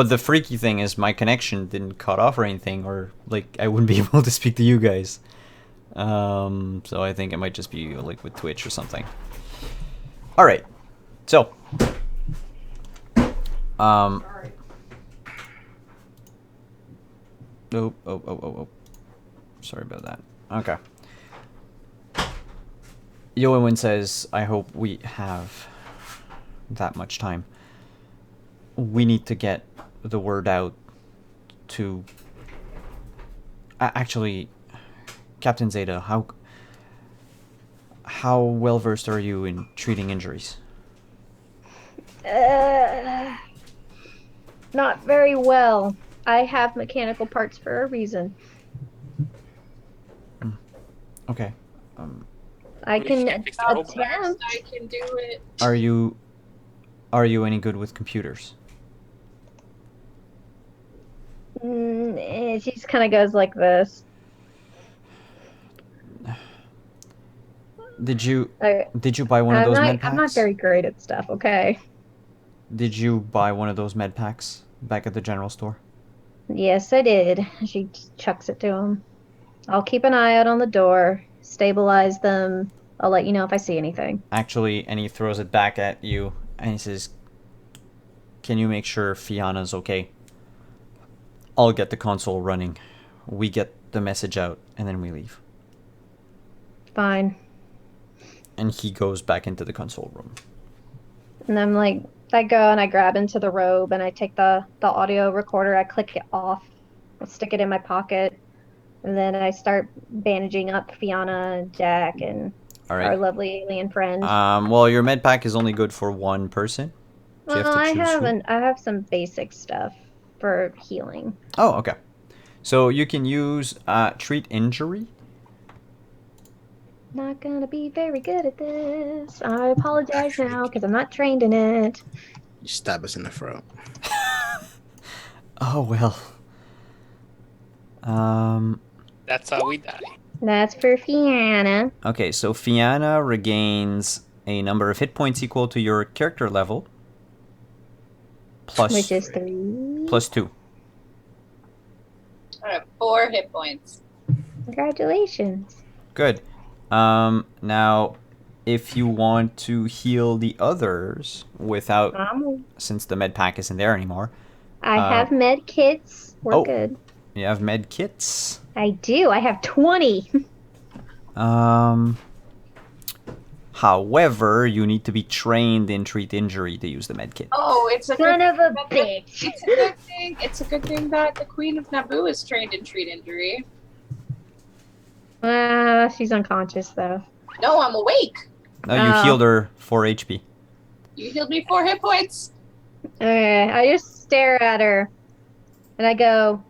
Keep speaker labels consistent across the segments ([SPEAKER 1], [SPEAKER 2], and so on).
[SPEAKER 1] But the freaky thing is my connection didn't cut off or anything, or like I wouldn't be able to speak to you guys. So I think it might just be like with Twitch or something. All right. So. Oh. Sorry about that. Okay. Yoewin says, I hope we have that much time. We need to get the word out to... Actually, Captain Zeta, how well-versed are you in treating injuries?
[SPEAKER 2] Not very well. I have mechanical parts for a reason.
[SPEAKER 1] Okay.
[SPEAKER 2] I can
[SPEAKER 3] fix the whole
[SPEAKER 2] attempt.
[SPEAKER 4] I can do it.
[SPEAKER 1] Are you any good with computers?
[SPEAKER 2] She just kind of goes like this.
[SPEAKER 1] Did you buy one of those med packs?
[SPEAKER 2] I'm not very great at stuff, okay?
[SPEAKER 1] Did you buy one of those med packs back at the general store?
[SPEAKER 2] Yes, I did. She chucks it to him. I'll keep an eye out on the door, stabilize them. I'll let you know if I see anything.
[SPEAKER 1] Actually, and he throws it back at you, and he says, can you make sure Fianna's okay? I'll get the console running. We get the message out, and then we leave.
[SPEAKER 2] Fine.
[SPEAKER 1] And he goes back into the console room.
[SPEAKER 2] And I'm like, I go and I grab into the robe and I take the audio recorder, I click it off, I stick it in my pocket, and then I start bandaging up Fianna and Jack and our lovely alien friend.
[SPEAKER 1] Well, your med pack is only good for one person. So
[SPEAKER 2] well, I have some basic stuff for healing.
[SPEAKER 1] Oh, okay. So you can use treat injury.
[SPEAKER 2] Not gonna be very good at this. I apologize now because I'm not trained in it.
[SPEAKER 5] You stab us in the throat.
[SPEAKER 1] Oh well.
[SPEAKER 3] That's how we die.
[SPEAKER 2] That's for Fianna.
[SPEAKER 1] Okay, so Fianna regains a number of hit points equal to your character level.
[SPEAKER 2] Which is 3.
[SPEAKER 1] Plus 2.
[SPEAKER 4] I have 4 hit points.
[SPEAKER 2] Congratulations.
[SPEAKER 1] Good. Now, if you want to heal the others without, since the med pack isn't there anymore.
[SPEAKER 2] I have med kits. We're good.
[SPEAKER 1] You have med kits?
[SPEAKER 2] I do. I have 20.
[SPEAKER 1] However, you need to be trained in treat injury to use the med kit.
[SPEAKER 4] Oh, it's a
[SPEAKER 2] son of a bitch.
[SPEAKER 4] It's a good thing. It's a good thing that the Queen of Naboo is trained in treat injury.
[SPEAKER 2] She's unconscious though.
[SPEAKER 4] No, I'm awake.
[SPEAKER 1] No, you healed her 4 HP.
[SPEAKER 4] You healed me 4 hit points.
[SPEAKER 2] Okay, I just stare at her, and I go,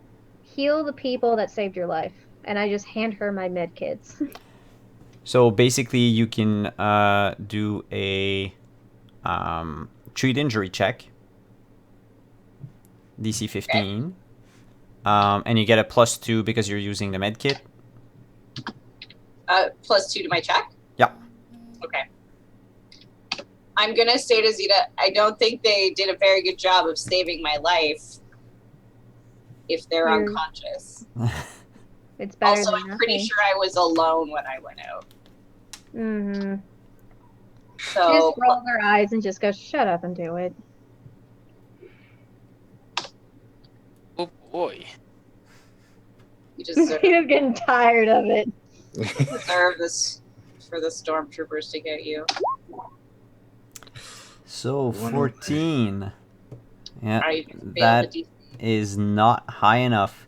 [SPEAKER 2] "Heal the people that saved your life," and I just hand her my med kits.
[SPEAKER 1] So basically, you can do a treat injury check, DC 15, and you get a plus 2 because you're using the med kit.
[SPEAKER 4] Plus 2 to my check?
[SPEAKER 1] Yeah.
[SPEAKER 4] Okay. I'm gonna say to Zeta, I don't think they did a very good job of saving my life if they're unconscious.
[SPEAKER 2] It's better
[SPEAKER 4] also,
[SPEAKER 2] than
[SPEAKER 4] I'm pretty
[SPEAKER 2] nothing.
[SPEAKER 4] sure I was alone when I went out.
[SPEAKER 2] Mm-hmm.
[SPEAKER 4] So
[SPEAKER 2] She just rolls her eyes and just goes, "Shut up and do it."
[SPEAKER 3] Oh boy.
[SPEAKER 4] you deserve,
[SPEAKER 2] You're getting tired of it.
[SPEAKER 4] deserve this for the stormtroopers to get you.
[SPEAKER 1] So 14. Yeah,
[SPEAKER 4] I failed
[SPEAKER 1] that
[SPEAKER 4] the DC.
[SPEAKER 1] is not high enough.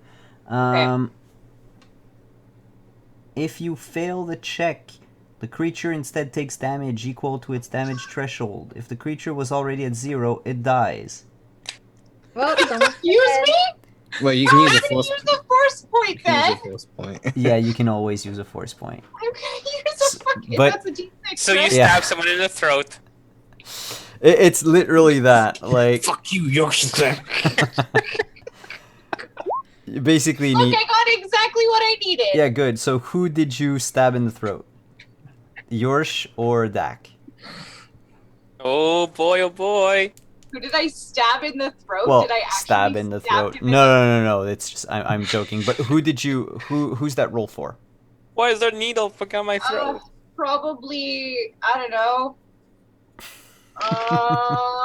[SPEAKER 1] If you fail the check, the creature instead takes damage equal to its damage threshold. If the creature was already at 0, it dies.
[SPEAKER 2] Well,
[SPEAKER 4] Use me?
[SPEAKER 5] Well, you can use a
[SPEAKER 4] I'm gonna
[SPEAKER 5] force.
[SPEAKER 4] use the force point
[SPEAKER 5] You can
[SPEAKER 4] then.
[SPEAKER 5] use a force point.
[SPEAKER 1] Yeah, you can always use a force point.
[SPEAKER 4] I'm gonna use a fucking.
[SPEAKER 1] But-
[SPEAKER 4] That's a D6.
[SPEAKER 3] So you
[SPEAKER 4] right?
[SPEAKER 1] Yeah.
[SPEAKER 3] stab someone in the throat.
[SPEAKER 1] It's literally that. Like,
[SPEAKER 5] Fuck you, Yoshi.
[SPEAKER 1] you basically
[SPEAKER 4] Look,
[SPEAKER 1] need...
[SPEAKER 4] I got exactly what I needed.
[SPEAKER 1] Yeah, good. So who did you stab in the throat? Yorsh or Dak?
[SPEAKER 3] Oh boy, oh boy.
[SPEAKER 4] Who did I stab in the throat?
[SPEAKER 1] Well,
[SPEAKER 4] did I actually
[SPEAKER 1] stab in the
[SPEAKER 4] stab
[SPEAKER 1] throat.
[SPEAKER 4] him in
[SPEAKER 1] No. It's just I'm joking. But who's that roll for?
[SPEAKER 3] Why is there a needle fucking on my throat?
[SPEAKER 4] Probably, I don't know.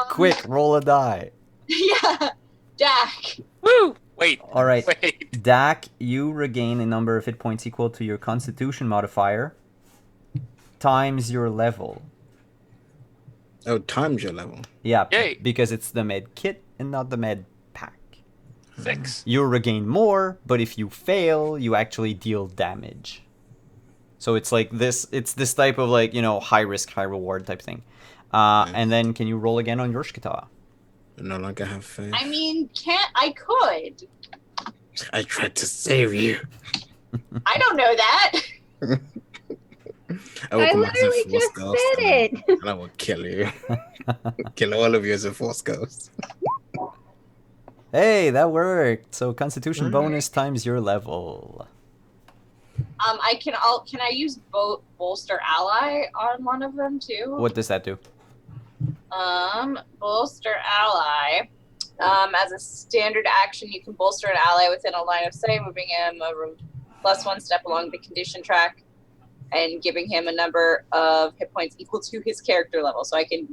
[SPEAKER 1] Quick, roll a die.
[SPEAKER 4] Yeah, Dak.
[SPEAKER 3] Woo! Wait.
[SPEAKER 1] All right.
[SPEAKER 3] Wait.
[SPEAKER 1] Dak, you regain a number of hit points equal to your Constitution modifier times your level.
[SPEAKER 5] Oh, times your level.
[SPEAKER 1] Yeah,
[SPEAKER 3] Yay.
[SPEAKER 1] because it's the med kit and not the med pack.
[SPEAKER 3] 6.
[SPEAKER 1] You regain more, but if you fail, you actually deal damage. So it's like this. It's this type of like high risk, high reward type thing. And then can you roll again on your Shkita?
[SPEAKER 5] I no longer have faith.
[SPEAKER 4] I mean, I could.
[SPEAKER 5] I tried to save you.
[SPEAKER 4] I don't know that.
[SPEAKER 5] I will
[SPEAKER 2] I
[SPEAKER 5] come as a
[SPEAKER 2] literally
[SPEAKER 5] force
[SPEAKER 2] just
[SPEAKER 5] ghost
[SPEAKER 2] said it.
[SPEAKER 5] and I will kill you. Kill all of you as a force ghost.
[SPEAKER 1] Hey, that worked. So Constitution
[SPEAKER 5] Alright.
[SPEAKER 1] bonus times your level.
[SPEAKER 4] Can I use bolster ally on one of them too?
[SPEAKER 1] What does that do?
[SPEAKER 4] Bolster ally. As a standard action, you can bolster an ally within a line of sight, moving him +1 step along the condition track, and giving him a number of hit points equal to his character level. So I can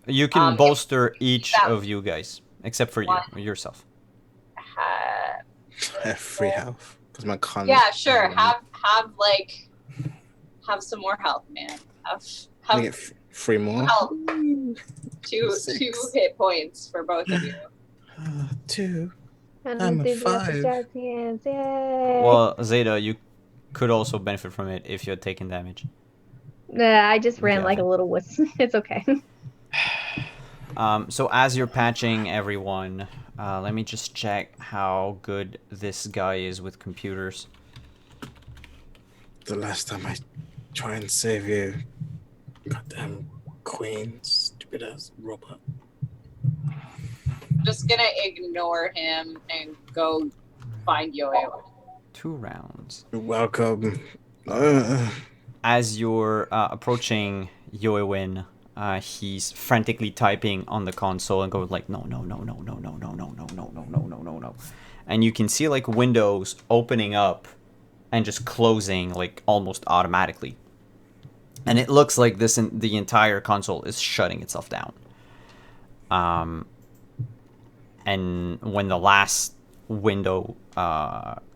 [SPEAKER 1] You can
[SPEAKER 4] if
[SPEAKER 1] bolster each
[SPEAKER 4] that-
[SPEAKER 1] of you guys, except for yourself.
[SPEAKER 5] I have free health because my con.
[SPEAKER 4] yeah, sure. Have some more health, man.
[SPEAKER 5] I
[SPEAKER 4] Have
[SPEAKER 5] get free more.
[SPEAKER 4] health. Two
[SPEAKER 5] 6.
[SPEAKER 4] hit points for both of you.
[SPEAKER 5] 2.
[SPEAKER 2] And
[SPEAKER 5] I'm a
[SPEAKER 2] we did the
[SPEAKER 5] 5.
[SPEAKER 2] jazz hands, yay.
[SPEAKER 1] Well, Zeta, you could also benefit from it if you had taken damage.
[SPEAKER 2] Nah, I just ran
[SPEAKER 1] Yeah.
[SPEAKER 2] like a little wuss. It's okay.
[SPEAKER 1] So as you're patching everyone, let me just check how good this guy is with computers.
[SPEAKER 5] The last time I try and save you, goddamn queen, stupid ass robot.
[SPEAKER 4] Just gonna ignore him and go find Yo-Yo.
[SPEAKER 1] 2 rounds.
[SPEAKER 5] You're welcome.
[SPEAKER 1] As you're approaching Yoewin, he's frantically typing on the console and going like, no, and you can see like windows opening up and just closing like almost automatically, and it looks like the entire console is shutting itself down. And when the last window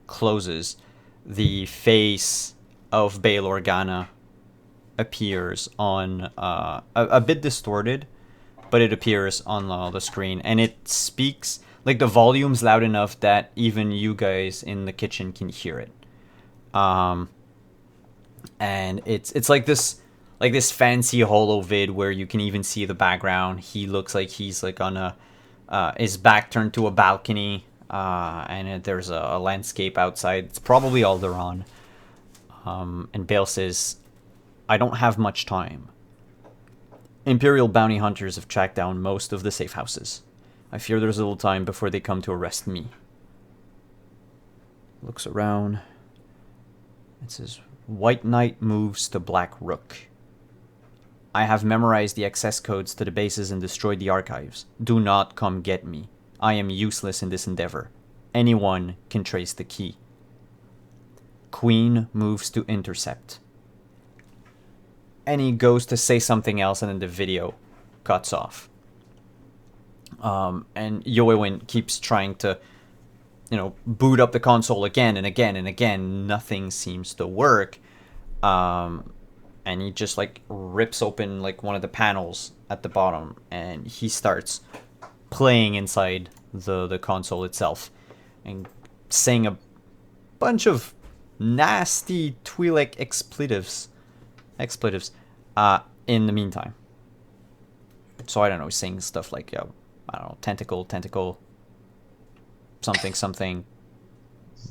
[SPEAKER 1] closes, the face of Bail Organa appears on a bit distorted, but it appears on the screen, and it speaks like the volume's loud enough that even you guys in the kitchen can hear it. And it's like this fancy holo vid where you can even see the background. He looks like he's like on his back turned to a balcony, and there's a landscape outside. It's probably Alderaan. And Bale says, I don't have much time. Imperial bounty hunters have tracked down most of the safe houses. I fear there's little time before they come to arrest me. Looks around. It says, White Knight moves to Black Rook. I have memorized the access codes to the bases and destroyed the archives. Do not come get me. I am useless in this endeavor. Anyone can trace the key. Queen moves to intercept. And he goes to say something else, and then the video cuts off. And Yoewin keeps trying to, boot up the console again and again and again. Nothing seems to work. And he just like rips open like one of the panels at the bottom, and he starts playing inside the console itself and saying a bunch of nasty Twi'lek expletives in the meantime. So I don't know, he's saying stuff like I don't know, tentacle, something.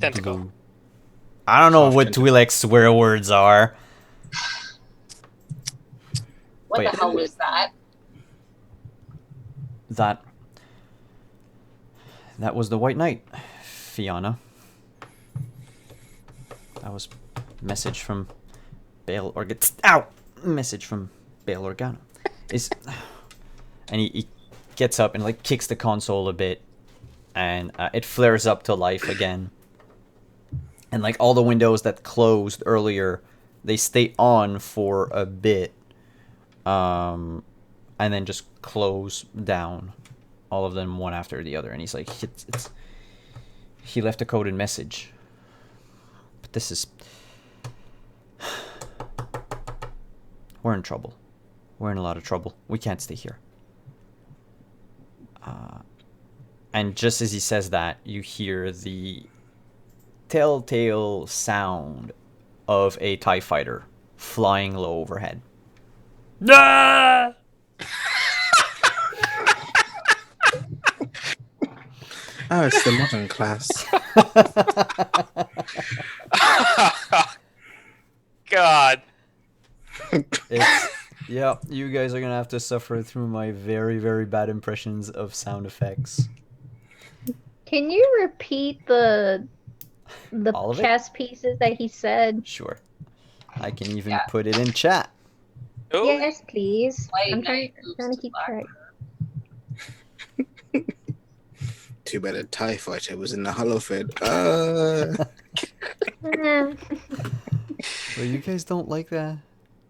[SPEAKER 3] Tentacle.
[SPEAKER 1] Blue. I don't know
[SPEAKER 5] Soft
[SPEAKER 1] what
[SPEAKER 5] tentacle.
[SPEAKER 1] Twi'lek swear words are.
[SPEAKER 4] What
[SPEAKER 1] Wait.
[SPEAKER 4] the hell was that?
[SPEAKER 1] That was the White Knight, Fiona. That was message from Bail Organa. Ow! Message from Bail Organa. and he gets up and like kicks the console a bit, and it flares up to life again. And like all the windows that closed earlier, they stay on for a bit, and then just close down, all of them one after the other. And he's like, he left a coded message. But this is... We're in trouble. We're in a lot of trouble. We can't stay here. And just as he says that, you hear the telltale sound of a TIE fighter flying low overhead.
[SPEAKER 3] Ah!
[SPEAKER 5] Oh, it's the modern class.
[SPEAKER 3] God.
[SPEAKER 1] Yeah, you guys are gonna have to suffer through my very, very bad impressions of sound effects.
[SPEAKER 2] Can you repeat the
[SPEAKER 1] All of it?
[SPEAKER 2] chess pieces that he said?
[SPEAKER 1] Sure. I can even
[SPEAKER 4] Yeah.
[SPEAKER 1] put it in chat.
[SPEAKER 3] Oh,
[SPEAKER 2] Yes, please.
[SPEAKER 4] Light
[SPEAKER 2] I'm trying
[SPEAKER 4] night moves
[SPEAKER 2] to
[SPEAKER 4] to
[SPEAKER 2] keep
[SPEAKER 4] black.
[SPEAKER 2] track.
[SPEAKER 5] Too bad a TIE fighter was in the Hollowfed.
[SPEAKER 2] Eh.
[SPEAKER 1] Well, you guys don't like that?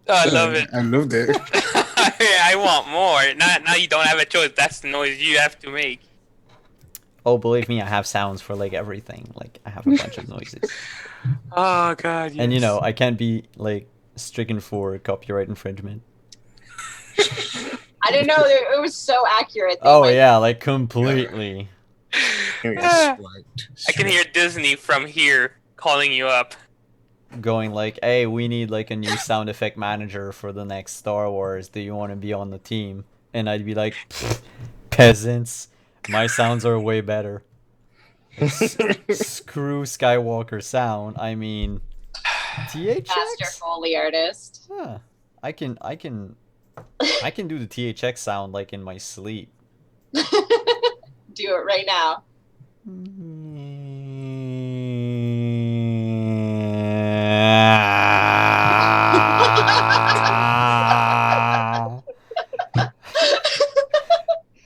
[SPEAKER 3] Oh, I love it.
[SPEAKER 5] I loved it.
[SPEAKER 3] I want more. Now you don't have a choice. That's the noise you have to make.
[SPEAKER 1] Oh, believe me, I have sounds for like everything. Like I have a bunch of noises.
[SPEAKER 3] Oh God. Yes.
[SPEAKER 1] And you know, I can't be like stricken for copyright infringement.
[SPEAKER 4] I didn't know it was so accurate. They
[SPEAKER 1] Oh
[SPEAKER 4] might-
[SPEAKER 1] yeah, like completely.
[SPEAKER 3] I can hear Disney from here calling you up.
[SPEAKER 1] Going like, hey, we need like a new sound effect manager for the next Star Wars. Do you want to be on the team? And I'd be like, peasants, my sounds are way better. Screw Skywalker sound. I mean,
[SPEAKER 4] Master
[SPEAKER 1] THX.
[SPEAKER 4] Foley artist.
[SPEAKER 1] Huh. I can do the THX sound like in my sleep.
[SPEAKER 4] Do it right now.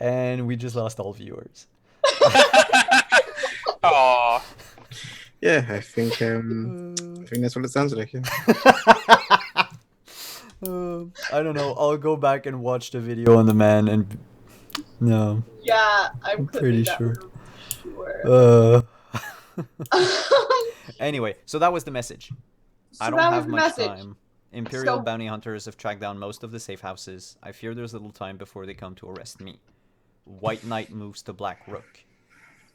[SPEAKER 1] And we just lost all viewers.
[SPEAKER 3] Oh.
[SPEAKER 5] Yeah, I think that's what it sounds like. Yeah.
[SPEAKER 1] I don't know. I'll go back and watch the video on the man and no.
[SPEAKER 4] Yeah, I'm
[SPEAKER 1] pretty
[SPEAKER 4] clipping
[SPEAKER 1] sure.
[SPEAKER 4] that
[SPEAKER 1] Uh. Anyway, so that was the message. I don't
[SPEAKER 4] that was
[SPEAKER 1] have
[SPEAKER 4] the
[SPEAKER 1] much
[SPEAKER 4] message.
[SPEAKER 1] time. Imperial
[SPEAKER 4] So-
[SPEAKER 1] bounty hunters have tracked down most of the safe houses. I fear there's little time before they come to arrest me. White Knight moves to Black Rook.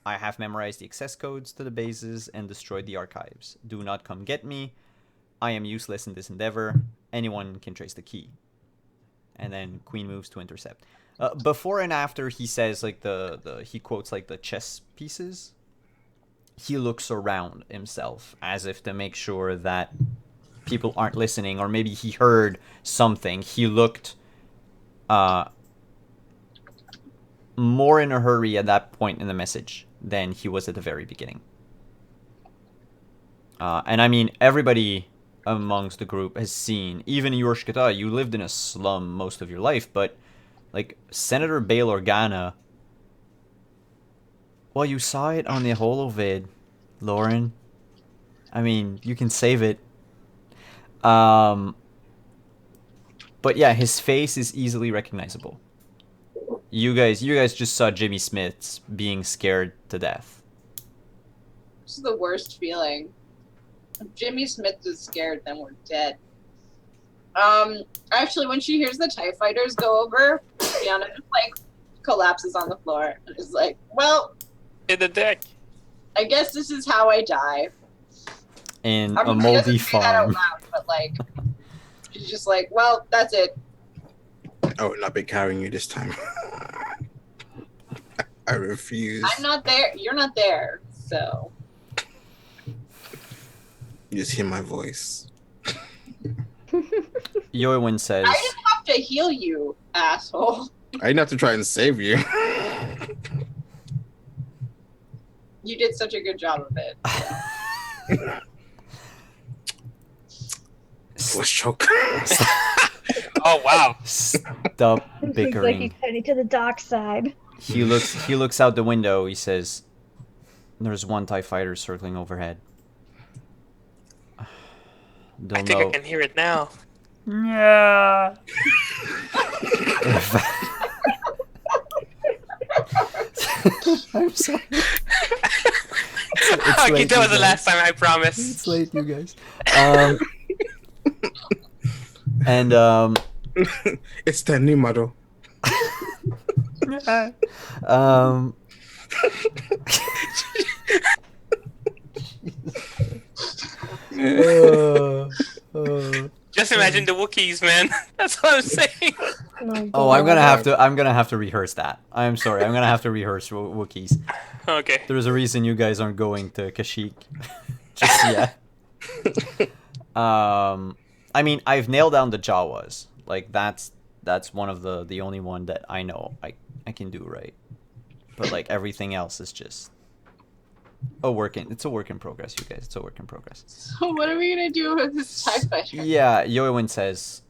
[SPEAKER 1] I have memorized the access codes to the bases and destroyed the archives. Do not come get me. I am useless in this endeavor. Anyone can trace the key. And then Queen moves to intercept. Before and after he says like he quotes like the chess pieces. He looks around himself as if to make sure that people aren't listening, or maybe he heard something. He looked more in a hurry at that point in the message than he was at the very beginning. And I mean, everybody amongst the group has seen, even Yorshkata, you lived in a slum most of your life, but like Senator Bail Organa, well, you saw it on the holovid, Lauren. I mean, you can save it. But yeah, his face is easily recognizable. You guys just saw Jimmy Smith's being scared to death.
[SPEAKER 4] This is the worst feeling. If Jimmy Smith is scared, then we're dead. Actually, when she hears the TIE fighters go over, Fiona just like collapses on the floor and is like, "Well,
[SPEAKER 3] Hit the deck.
[SPEAKER 4] I guess this is how I die."
[SPEAKER 1] In
[SPEAKER 4] I
[SPEAKER 1] a
[SPEAKER 4] mean, she
[SPEAKER 1] moldy
[SPEAKER 4] doesn't say that out
[SPEAKER 1] farm.
[SPEAKER 4] loud, but like, she's just like, "Well, that's it."
[SPEAKER 5] I will not be carrying you this time. I refuse.
[SPEAKER 4] I'm not there. You're not there. So
[SPEAKER 5] You just hear my voice.
[SPEAKER 1] Yoiwin says,
[SPEAKER 4] I didn't have to heal you, asshole.
[SPEAKER 5] I didn't have to try and save you.
[SPEAKER 4] You did such a good job of it.
[SPEAKER 5] Force choke.
[SPEAKER 3] Oh Wow.
[SPEAKER 1] Stop
[SPEAKER 2] Looks like
[SPEAKER 1] bickering.
[SPEAKER 2] he's heading to the dock side.
[SPEAKER 1] He looks out the window. He says, "There's one TIE fighter circling overhead." They'll
[SPEAKER 3] I think
[SPEAKER 1] know.
[SPEAKER 3] I can hear it now.
[SPEAKER 1] Yeah. I'm sorry.
[SPEAKER 3] Okay,
[SPEAKER 1] late,
[SPEAKER 3] that was
[SPEAKER 1] you
[SPEAKER 3] the
[SPEAKER 1] guys.
[SPEAKER 3] last time, I promise.
[SPEAKER 1] It's late, you guys. And
[SPEAKER 5] It's the new model.
[SPEAKER 1] um.
[SPEAKER 3] Just imagine the Wookiees, man. That's what I'm saying.
[SPEAKER 1] Oh, I'm gonna have to rehearse that. I'm sorry. I'm gonna have to rehearse Wookiees.
[SPEAKER 3] Okay.
[SPEAKER 1] There's a reason you guys aren't going to Kashyyyk just yet. I mean, I've nailed down the Jawas. Like that's one of the only one that I know I can do right. But like everything else is just it's a work in progress, you guys. It's a work in progress.
[SPEAKER 4] So what are we gonna do with this TIE fighter?
[SPEAKER 1] Yeah, Yoewin says,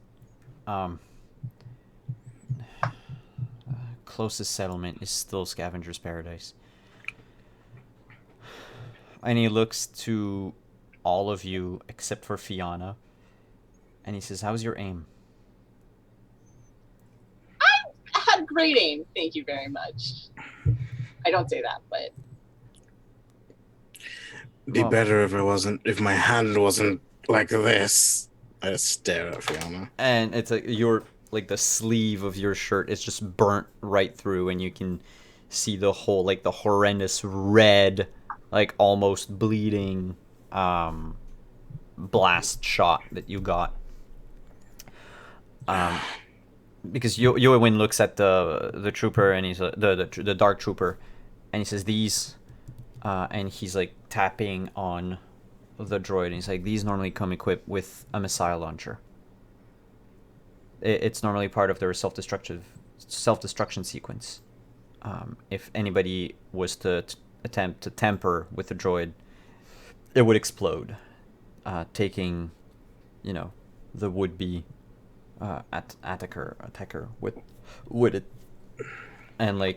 [SPEAKER 1] closest settlement is still Scavenger's Paradise. And he looks to all of you except for Fiona, and he says, "How's your aim?"
[SPEAKER 4] I had great aim, thank you very much. I don't say that, but
[SPEAKER 5] Be
[SPEAKER 1] Well-
[SPEAKER 5] better if my hand wasn't like this. I just stare at Fiona.
[SPEAKER 1] And it's like the sleeve of your shirt is just burnt right through, and you can see the whole the horrendous red, almost bleeding blast shot that you got. Because Yoewin looks at the trooper, and he's the dark trooper, and he says, "These," and he's tapping on the droid, and he's like, "These normally come equipped with a missile launcher. It's normally part of their self-destruction sequence. If anybody was to attempt to tamper with the droid, it would explode, taking, the would-be attacker with it." And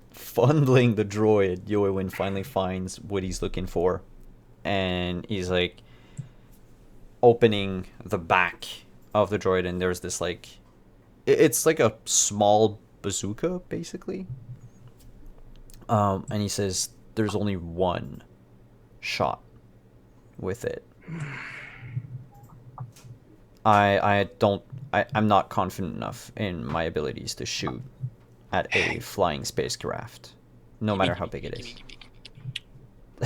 [SPEAKER 1] fondling the droid, Yoewin finally finds what he's looking for, and he's opening the back of the droid, and there's this it's like a small bazooka basically, and he says there's only one shot with it. I'm not confident enough in my abilities to shoot at a flying spacecraft, no matter how big it is.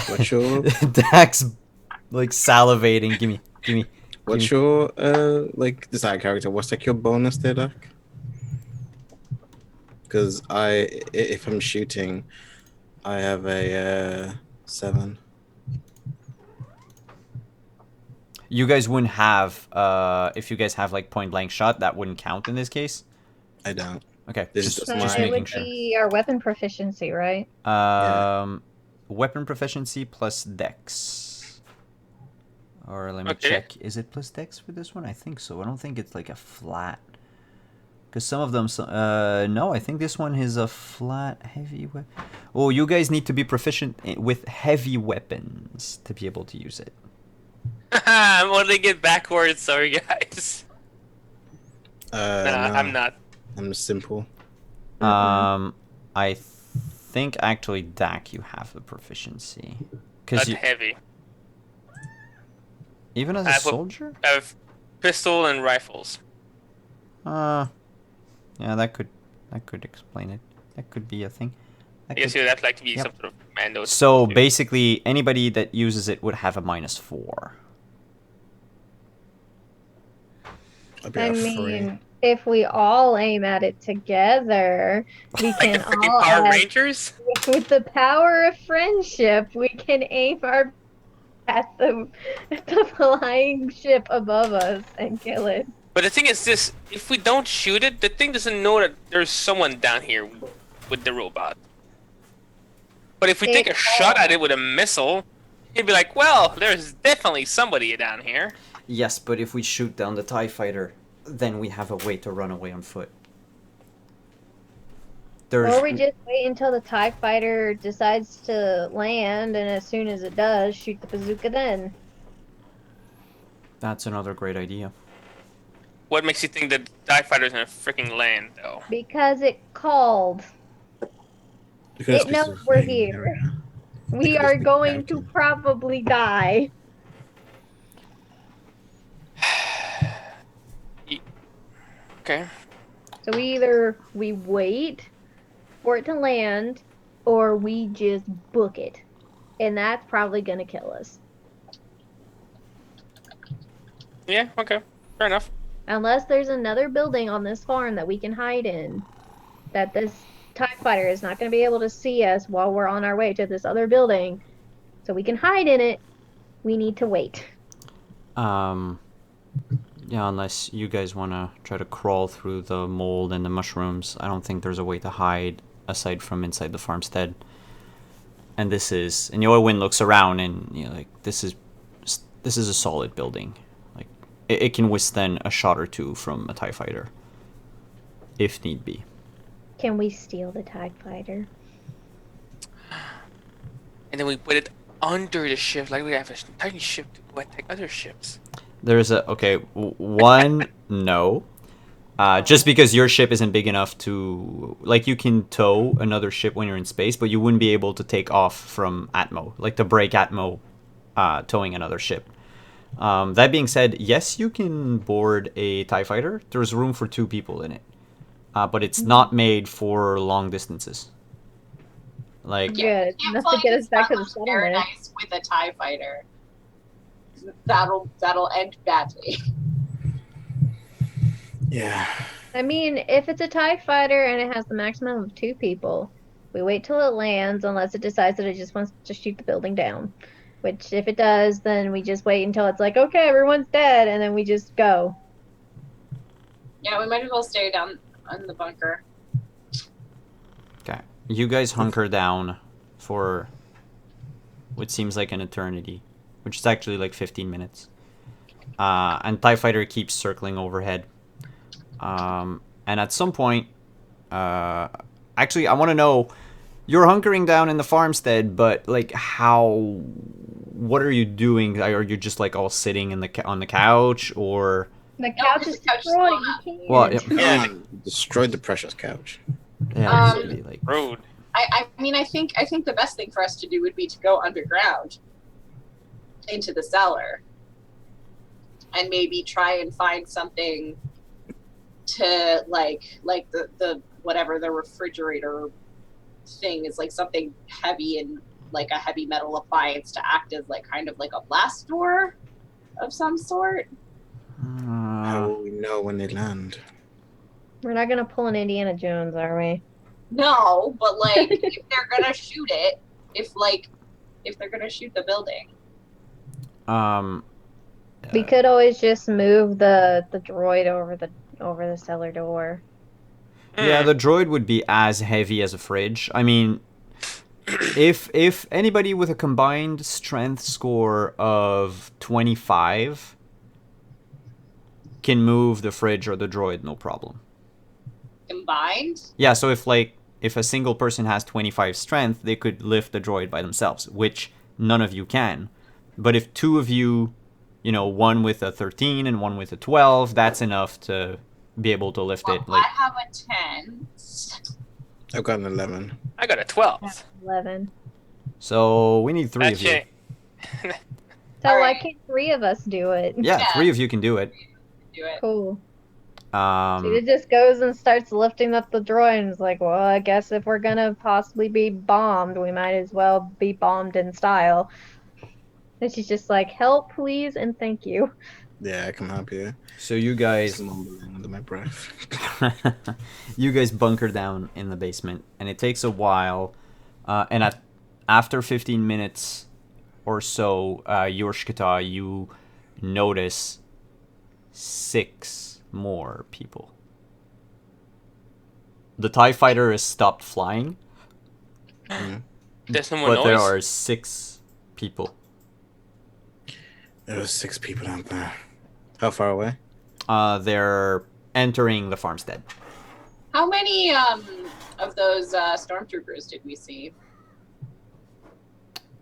[SPEAKER 5] What's your
[SPEAKER 1] Dax salivating. Gimme.
[SPEAKER 5] what's your desired character? What's your bonus there, Doc? Because if I'm shooting, I have a 7.
[SPEAKER 1] You guys wouldn't have if you guys have point blank shot, that wouldn't count in this case.
[SPEAKER 5] I don't.
[SPEAKER 1] Okay,
[SPEAKER 5] This is
[SPEAKER 1] just
[SPEAKER 5] just
[SPEAKER 2] So
[SPEAKER 5] my-
[SPEAKER 2] it would be our weapon proficiency, right?
[SPEAKER 1] Weapon proficiency plus dex. Or let me
[SPEAKER 3] Okay.
[SPEAKER 1] check. Is it plus dex for this one? I think so. I don't think it's a flat. Because some of them, no, I think this one is a flat heavy weapon. Oh, you guys need to be proficient with heavy weapons to be able to use it.
[SPEAKER 3] I'm only get backwards, sorry guys.
[SPEAKER 5] No,
[SPEAKER 3] I'm not.
[SPEAKER 5] I'm simple.
[SPEAKER 1] I think actually, Dak, you have the proficiency.
[SPEAKER 3] Not
[SPEAKER 1] Because you,
[SPEAKER 3] heavy.
[SPEAKER 1] even as
[SPEAKER 3] I
[SPEAKER 1] a
[SPEAKER 3] have a-
[SPEAKER 1] soldier?
[SPEAKER 3] I have pistol and rifles.
[SPEAKER 1] Yeah, that could explain it. That could be a thing.
[SPEAKER 3] I guess you'd have to be
[SPEAKER 1] Yep.
[SPEAKER 3] some sort of commando.
[SPEAKER 1] So basically, anybody that uses it would have a -4.
[SPEAKER 5] I'll be
[SPEAKER 2] I
[SPEAKER 5] at 3.
[SPEAKER 2] mean, if we all aim at it together, we
[SPEAKER 3] Like
[SPEAKER 2] can
[SPEAKER 3] the freaking
[SPEAKER 2] all
[SPEAKER 3] Power
[SPEAKER 2] add-
[SPEAKER 3] Rangers?
[SPEAKER 2] with the power of friendship, we can aim our at the flying ship above us and kill it.
[SPEAKER 3] But the thing is this, if we don't shoot it, the thing doesn't know that there's someone down here with the robot. But if we take a shot at it with a missile, it'd be like, well, there's definitely somebody down here.
[SPEAKER 1] Yes, but if we shoot down the TIE fighter, then we have a way to run away on foot.
[SPEAKER 2] Or we just wait until the TIE fighter decides to land, and as soon as it does, shoot the bazooka then.
[SPEAKER 1] That's another great idea.
[SPEAKER 3] What makes you think that TIE fighter's gonna freaking land, though?
[SPEAKER 2] Because it called.
[SPEAKER 5] Because
[SPEAKER 2] It knows
[SPEAKER 5] it's
[SPEAKER 2] we're
[SPEAKER 5] playing
[SPEAKER 2] here.
[SPEAKER 5] area.
[SPEAKER 2] We
[SPEAKER 5] Because
[SPEAKER 2] are
[SPEAKER 5] it's
[SPEAKER 2] going to
[SPEAKER 5] captain.
[SPEAKER 2] probably die.
[SPEAKER 3] Okay.
[SPEAKER 2] So either we wait for it to land, or we just book it. And that's probably gonna kill us.
[SPEAKER 3] Yeah, okay. Fair enough.
[SPEAKER 2] Unless there's another building on this farm that we can hide in. That this TIE fighter is not gonna be able to see us while we're on our way to this other building. So we can hide in it. We need to wait.
[SPEAKER 1] Yeah, unless you guys want to try to crawl through the mold and the mushrooms, I don't think there's a way to hide aside from inside the farmstead. And Eowyn looks around and like this is a solid building. Like it can withstand a shot or two from a TIE fighter, if need be.
[SPEAKER 2] Can we steal the TIE fighter?
[SPEAKER 3] And then we put it under the ship, like we have a tiny ship to go attack other ships.
[SPEAKER 1] There's one no. Just because your ship isn't big enough to, like, you can tow another ship when you're in space, but you wouldn't be able to take off from Atmo, like to break Atmo, towing another ship. That being said, yes, you can board a TIE fighter. There's room for 2 people in it, but it's not made for long distances. Like,
[SPEAKER 2] Good.
[SPEAKER 4] Can't
[SPEAKER 2] Enough to
[SPEAKER 4] fly
[SPEAKER 2] get us back to the
[SPEAKER 4] Starbucks
[SPEAKER 2] settlement.
[SPEAKER 4] Paradise with a TIE fighter. That'll end badly.
[SPEAKER 5] Yeah.
[SPEAKER 2] I mean, if it's a TIE fighter and it has the maximum of 2 people, we wait till it lands unless it decides that it just wants to shoot the building down. Which, if it does, then we just wait until it's like, okay, everyone's dead, and then we just go.
[SPEAKER 4] Yeah, we might as well stay down in the bunker.
[SPEAKER 1] okay, you guys hunker down for what seems like an eternity, which is actually like 15 minutes. And TIE fighter keeps circling overhead. And at some point, actually, I want to know, you're hunkering down in the farmstead, but like what are you doing? Are you just like all sitting in on the couch, or?
[SPEAKER 2] The
[SPEAKER 4] Nope,
[SPEAKER 2] couch
[SPEAKER 4] this
[SPEAKER 2] is
[SPEAKER 4] couch is
[SPEAKER 2] destroyed.
[SPEAKER 4] blown up.
[SPEAKER 2] You can't.
[SPEAKER 1] Well,
[SPEAKER 3] Yeah.
[SPEAKER 5] Destroyed the precious couch.
[SPEAKER 1] Yeah, maybe, like,
[SPEAKER 3] Rude.
[SPEAKER 4] I mean, I think the best thing for us to do would be to go underground into the cellar and maybe try and find something to like the whatever the refrigerator thing is, like something heavy and like a heavy metal appliance to act as like kind of like a blast door of some sort.
[SPEAKER 5] How will we know when they land?
[SPEAKER 2] We're not gonna pull an Indiana Jones, are we?
[SPEAKER 4] No, but like if they're gonna shoot it, if they're gonna shoot the building.
[SPEAKER 2] We could always just move the droid over the cellar door.
[SPEAKER 1] Yeah, the droid would be as heavy as a fridge. I mean, if anybody with a combined strength score of 25 can move the fridge or the droid, no problem.
[SPEAKER 4] Combined?
[SPEAKER 1] Yeah, so if a single person has 25 strength, they could lift the droid by themselves, which none of you can. But if 2 of you, one with a 13 and one with a 12, that's enough to be able to lift it.
[SPEAKER 4] I have a 10.
[SPEAKER 5] I've got an 11.
[SPEAKER 3] I got a 12.
[SPEAKER 2] 11.
[SPEAKER 1] So we need 3 of you.
[SPEAKER 3] Actually,
[SPEAKER 2] So
[SPEAKER 4] All
[SPEAKER 2] why
[SPEAKER 4] right.
[SPEAKER 2] can't 3 of us do it?
[SPEAKER 1] Yeah,
[SPEAKER 4] Yeah.
[SPEAKER 1] 3 of you can do it.
[SPEAKER 4] Do it.
[SPEAKER 2] Cool. So it
[SPEAKER 1] Um,
[SPEAKER 2] just goes and starts lifting up the droid and is like, well, I guess if we're gonna possibly be bombed, we might as well be bombed in style. And she's just like, help, please, and thank you.
[SPEAKER 5] Yeah, I can help you.
[SPEAKER 1] so you guys,
[SPEAKER 5] Just mumbling under my breath.
[SPEAKER 1] you guys bunker down in the basement, and it takes a while. And after 15 minutes or so, Yorshkata, you notice 6 more people. The TIE fighter has stopped flying,
[SPEAKER 3] there's no more
[SPEAKER 1] but
[SPEAKER 3] noise.
[SPEAKER 1] there are 6 people.
[SPEAKER 5] There were 6 people out there. How far away?
[SPEAKER 1] They're entering the farmstead.
[SPEAKER 4] How many of those stormtroopers did we see?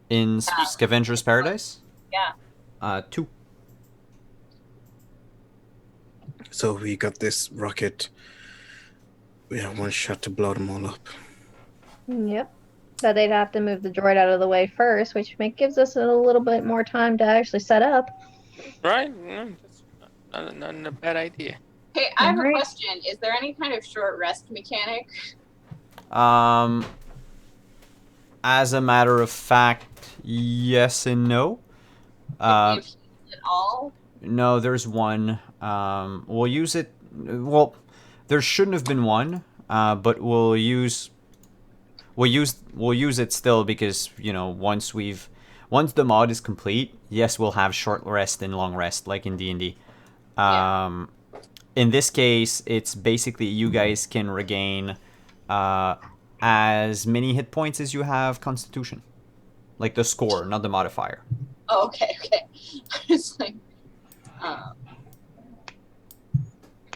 [SPEAKER 1] In Scavenger's Paradise?
[SPEAKER 4] Yeah.
[SPEAKER 1] 2.
[SPEAKER 5] So we got this rocket. We have one shot to blow them all up.
[SPEAKER 2] Yep. But they'd have to move the droid out of the way first, which gives us a little bit more time to actually set up.
[SPEAKER 3] Right? That's not a bad idea.
[SPEAKER 4] Hey, I have a
[SPEAKER 2] Alright.
[SPEAKER 4] question. Is there any kind of short rest mechanic?
[SPEAKER 1] As a matter of fact, yes and no.
[SPEAKER 4] If at all?
[SPEAKER 1] No, there's one. We'll use it. Well, there shouldn't have been one, but we'll use it still because once the mod is complete, yes, we'll have short rest and long rest like in D&D. In this case, it's basically you guys can regain as many hit points as you have Constitution, like the score, not the modifier.
[SPEAKER 4] Oh, okay. It's like,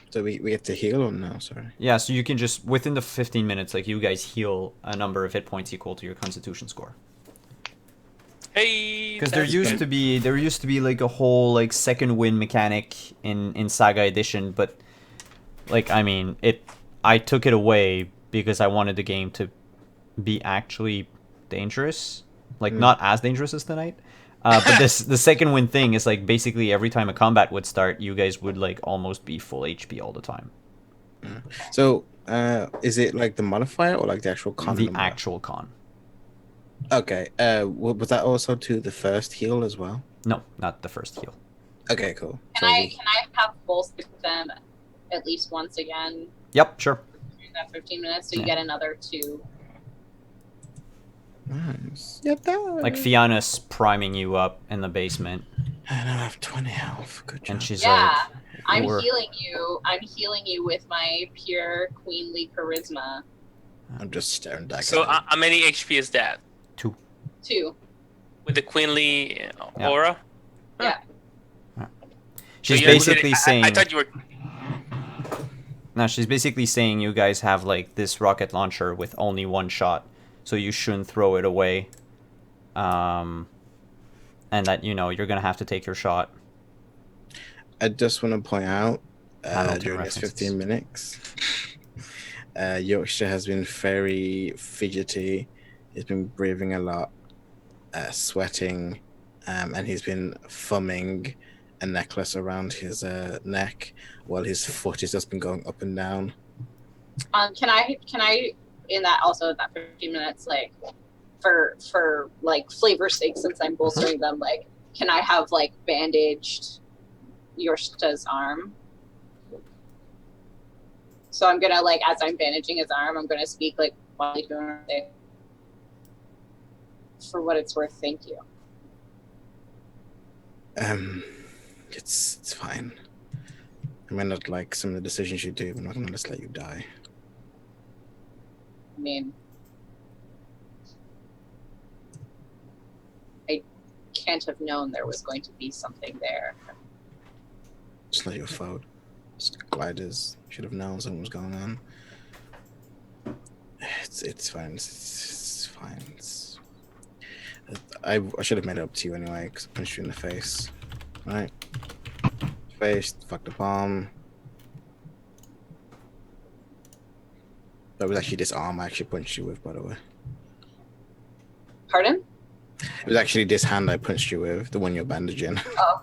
[SPEAKER 5] So we have to heal or no? Sorry.
[SPEAKER 1] Yeah, so you can just within the 15 minutes, like you guys heal a number of hit points equal to your Constitution score.
[SPEAKER 3] Hey.
[SPEAKER 1] Because there
[SPEAKER 3] that's
[SPEAKER 1] used
[SPEAKER 3] good.
[SPEAKER 1] to be like a whole like second win mechanic in Saga Edition, but like I took it away because I wanted the game to be actually dangerous, like not as dangerous as tonight. But the second win thing is like basically every time a combat would start, you guys would like almost be full HP all the time.
[SPEAKER 5] So is it like the modifier or like the actual con?
[SPEAKER 1] The
[SPEAKER 5] number?
[SPEAKER 1] actual con.
[SPEAKER 5] Okay. Was that also to the first heal as well?
[SPEAKER 1] No, not the first heal.
[SPEAKER 5] Okay, cool.
[SPEAKER 4] can I have both of them at least once again
[SPEAKER 1] Yep, sure.
[SPEAKER 4] during that 15 minutes so you
[SPEAKER 1] Yeah.
[SPEAKER 4] get another 2?
[SPEAKER 5] Nice. Yep, that.
[SPEAKER 1] Like Fianna's priming you up in the basement,
[SPEAKER 5] And I have 20 health. Good job.
[SPEAKER 1] and she's
[SPEAKER 4] Yeah.
[SPEAKER 1] like,
[SPEAKER 4] I'm
[SPEAKER 1] "We're-
[SPEAKER 4] healing you. I'm healing you with my pure queenly charisma.
[SPEAKER 5] I'm just staring back.
[SPEAKER 3] So
[SPEAKER 5] at it.
[SPEAKER 3] how many HP is that?
[SPEAKER 4] 2.
[SPEAKER 3] With the queenly
[SPEAKER 1] Yeah.
[SPEAKER 3] aura?
[SPEAKER 1] She's
[SPEAKER 3] So you-
[SPEAKER 1] basically
[SPEAKER 3] I
[SPEAKER 1] saying,
[SPEAKER 3] thought you were.
[SPEAKER 1] no, she's basically saying you guys have like this rocket launcher with only one shot, so you shouldn't throw it away. And that you're gonna have to take your shot.
[SPEAKER 5] I just want to point out
[SPEAKER 1] Hamilton
[SPEAKER 5] during this
[SPEAKER 1] references.
[SPEAKER 5] 15 minutes, Yorkshire has been very fidgety. He's been breathing a lot, sweating, and he's been thumbing a necklace around his neck while his foot has just been going up and down.
[SPEAKER 4] Can I in that 15 minutes, like for like flavor's sake, since I'm bolstering them, like can I have like bandaged Yorshta's arm? So I'm gonna like as I'm bandaging his arm, I'm gonna speak like while he's doing it. For what it's worth, thank you.
[SPEAKER 5] It's fine. I may not like some of the decisions you do, but I'm not gonna just let you die.
[SPEAKER 4] I mean, I can't have known there was going to be something there.
[SPEAKER 5] It's not your fault. Gliders should have known something was going on. It's fine. It's fine. I should have made it up to you anyway because I punched you in the face. Right? Face, fuck the palm. That was actually this arm I actually punched you with, by the way.
[SPEAKER 4] Pardon?
[SPEAKER 5] It was actually this hand I punched you with, the one you're bandaging.
[SPEAKER 4] Oh.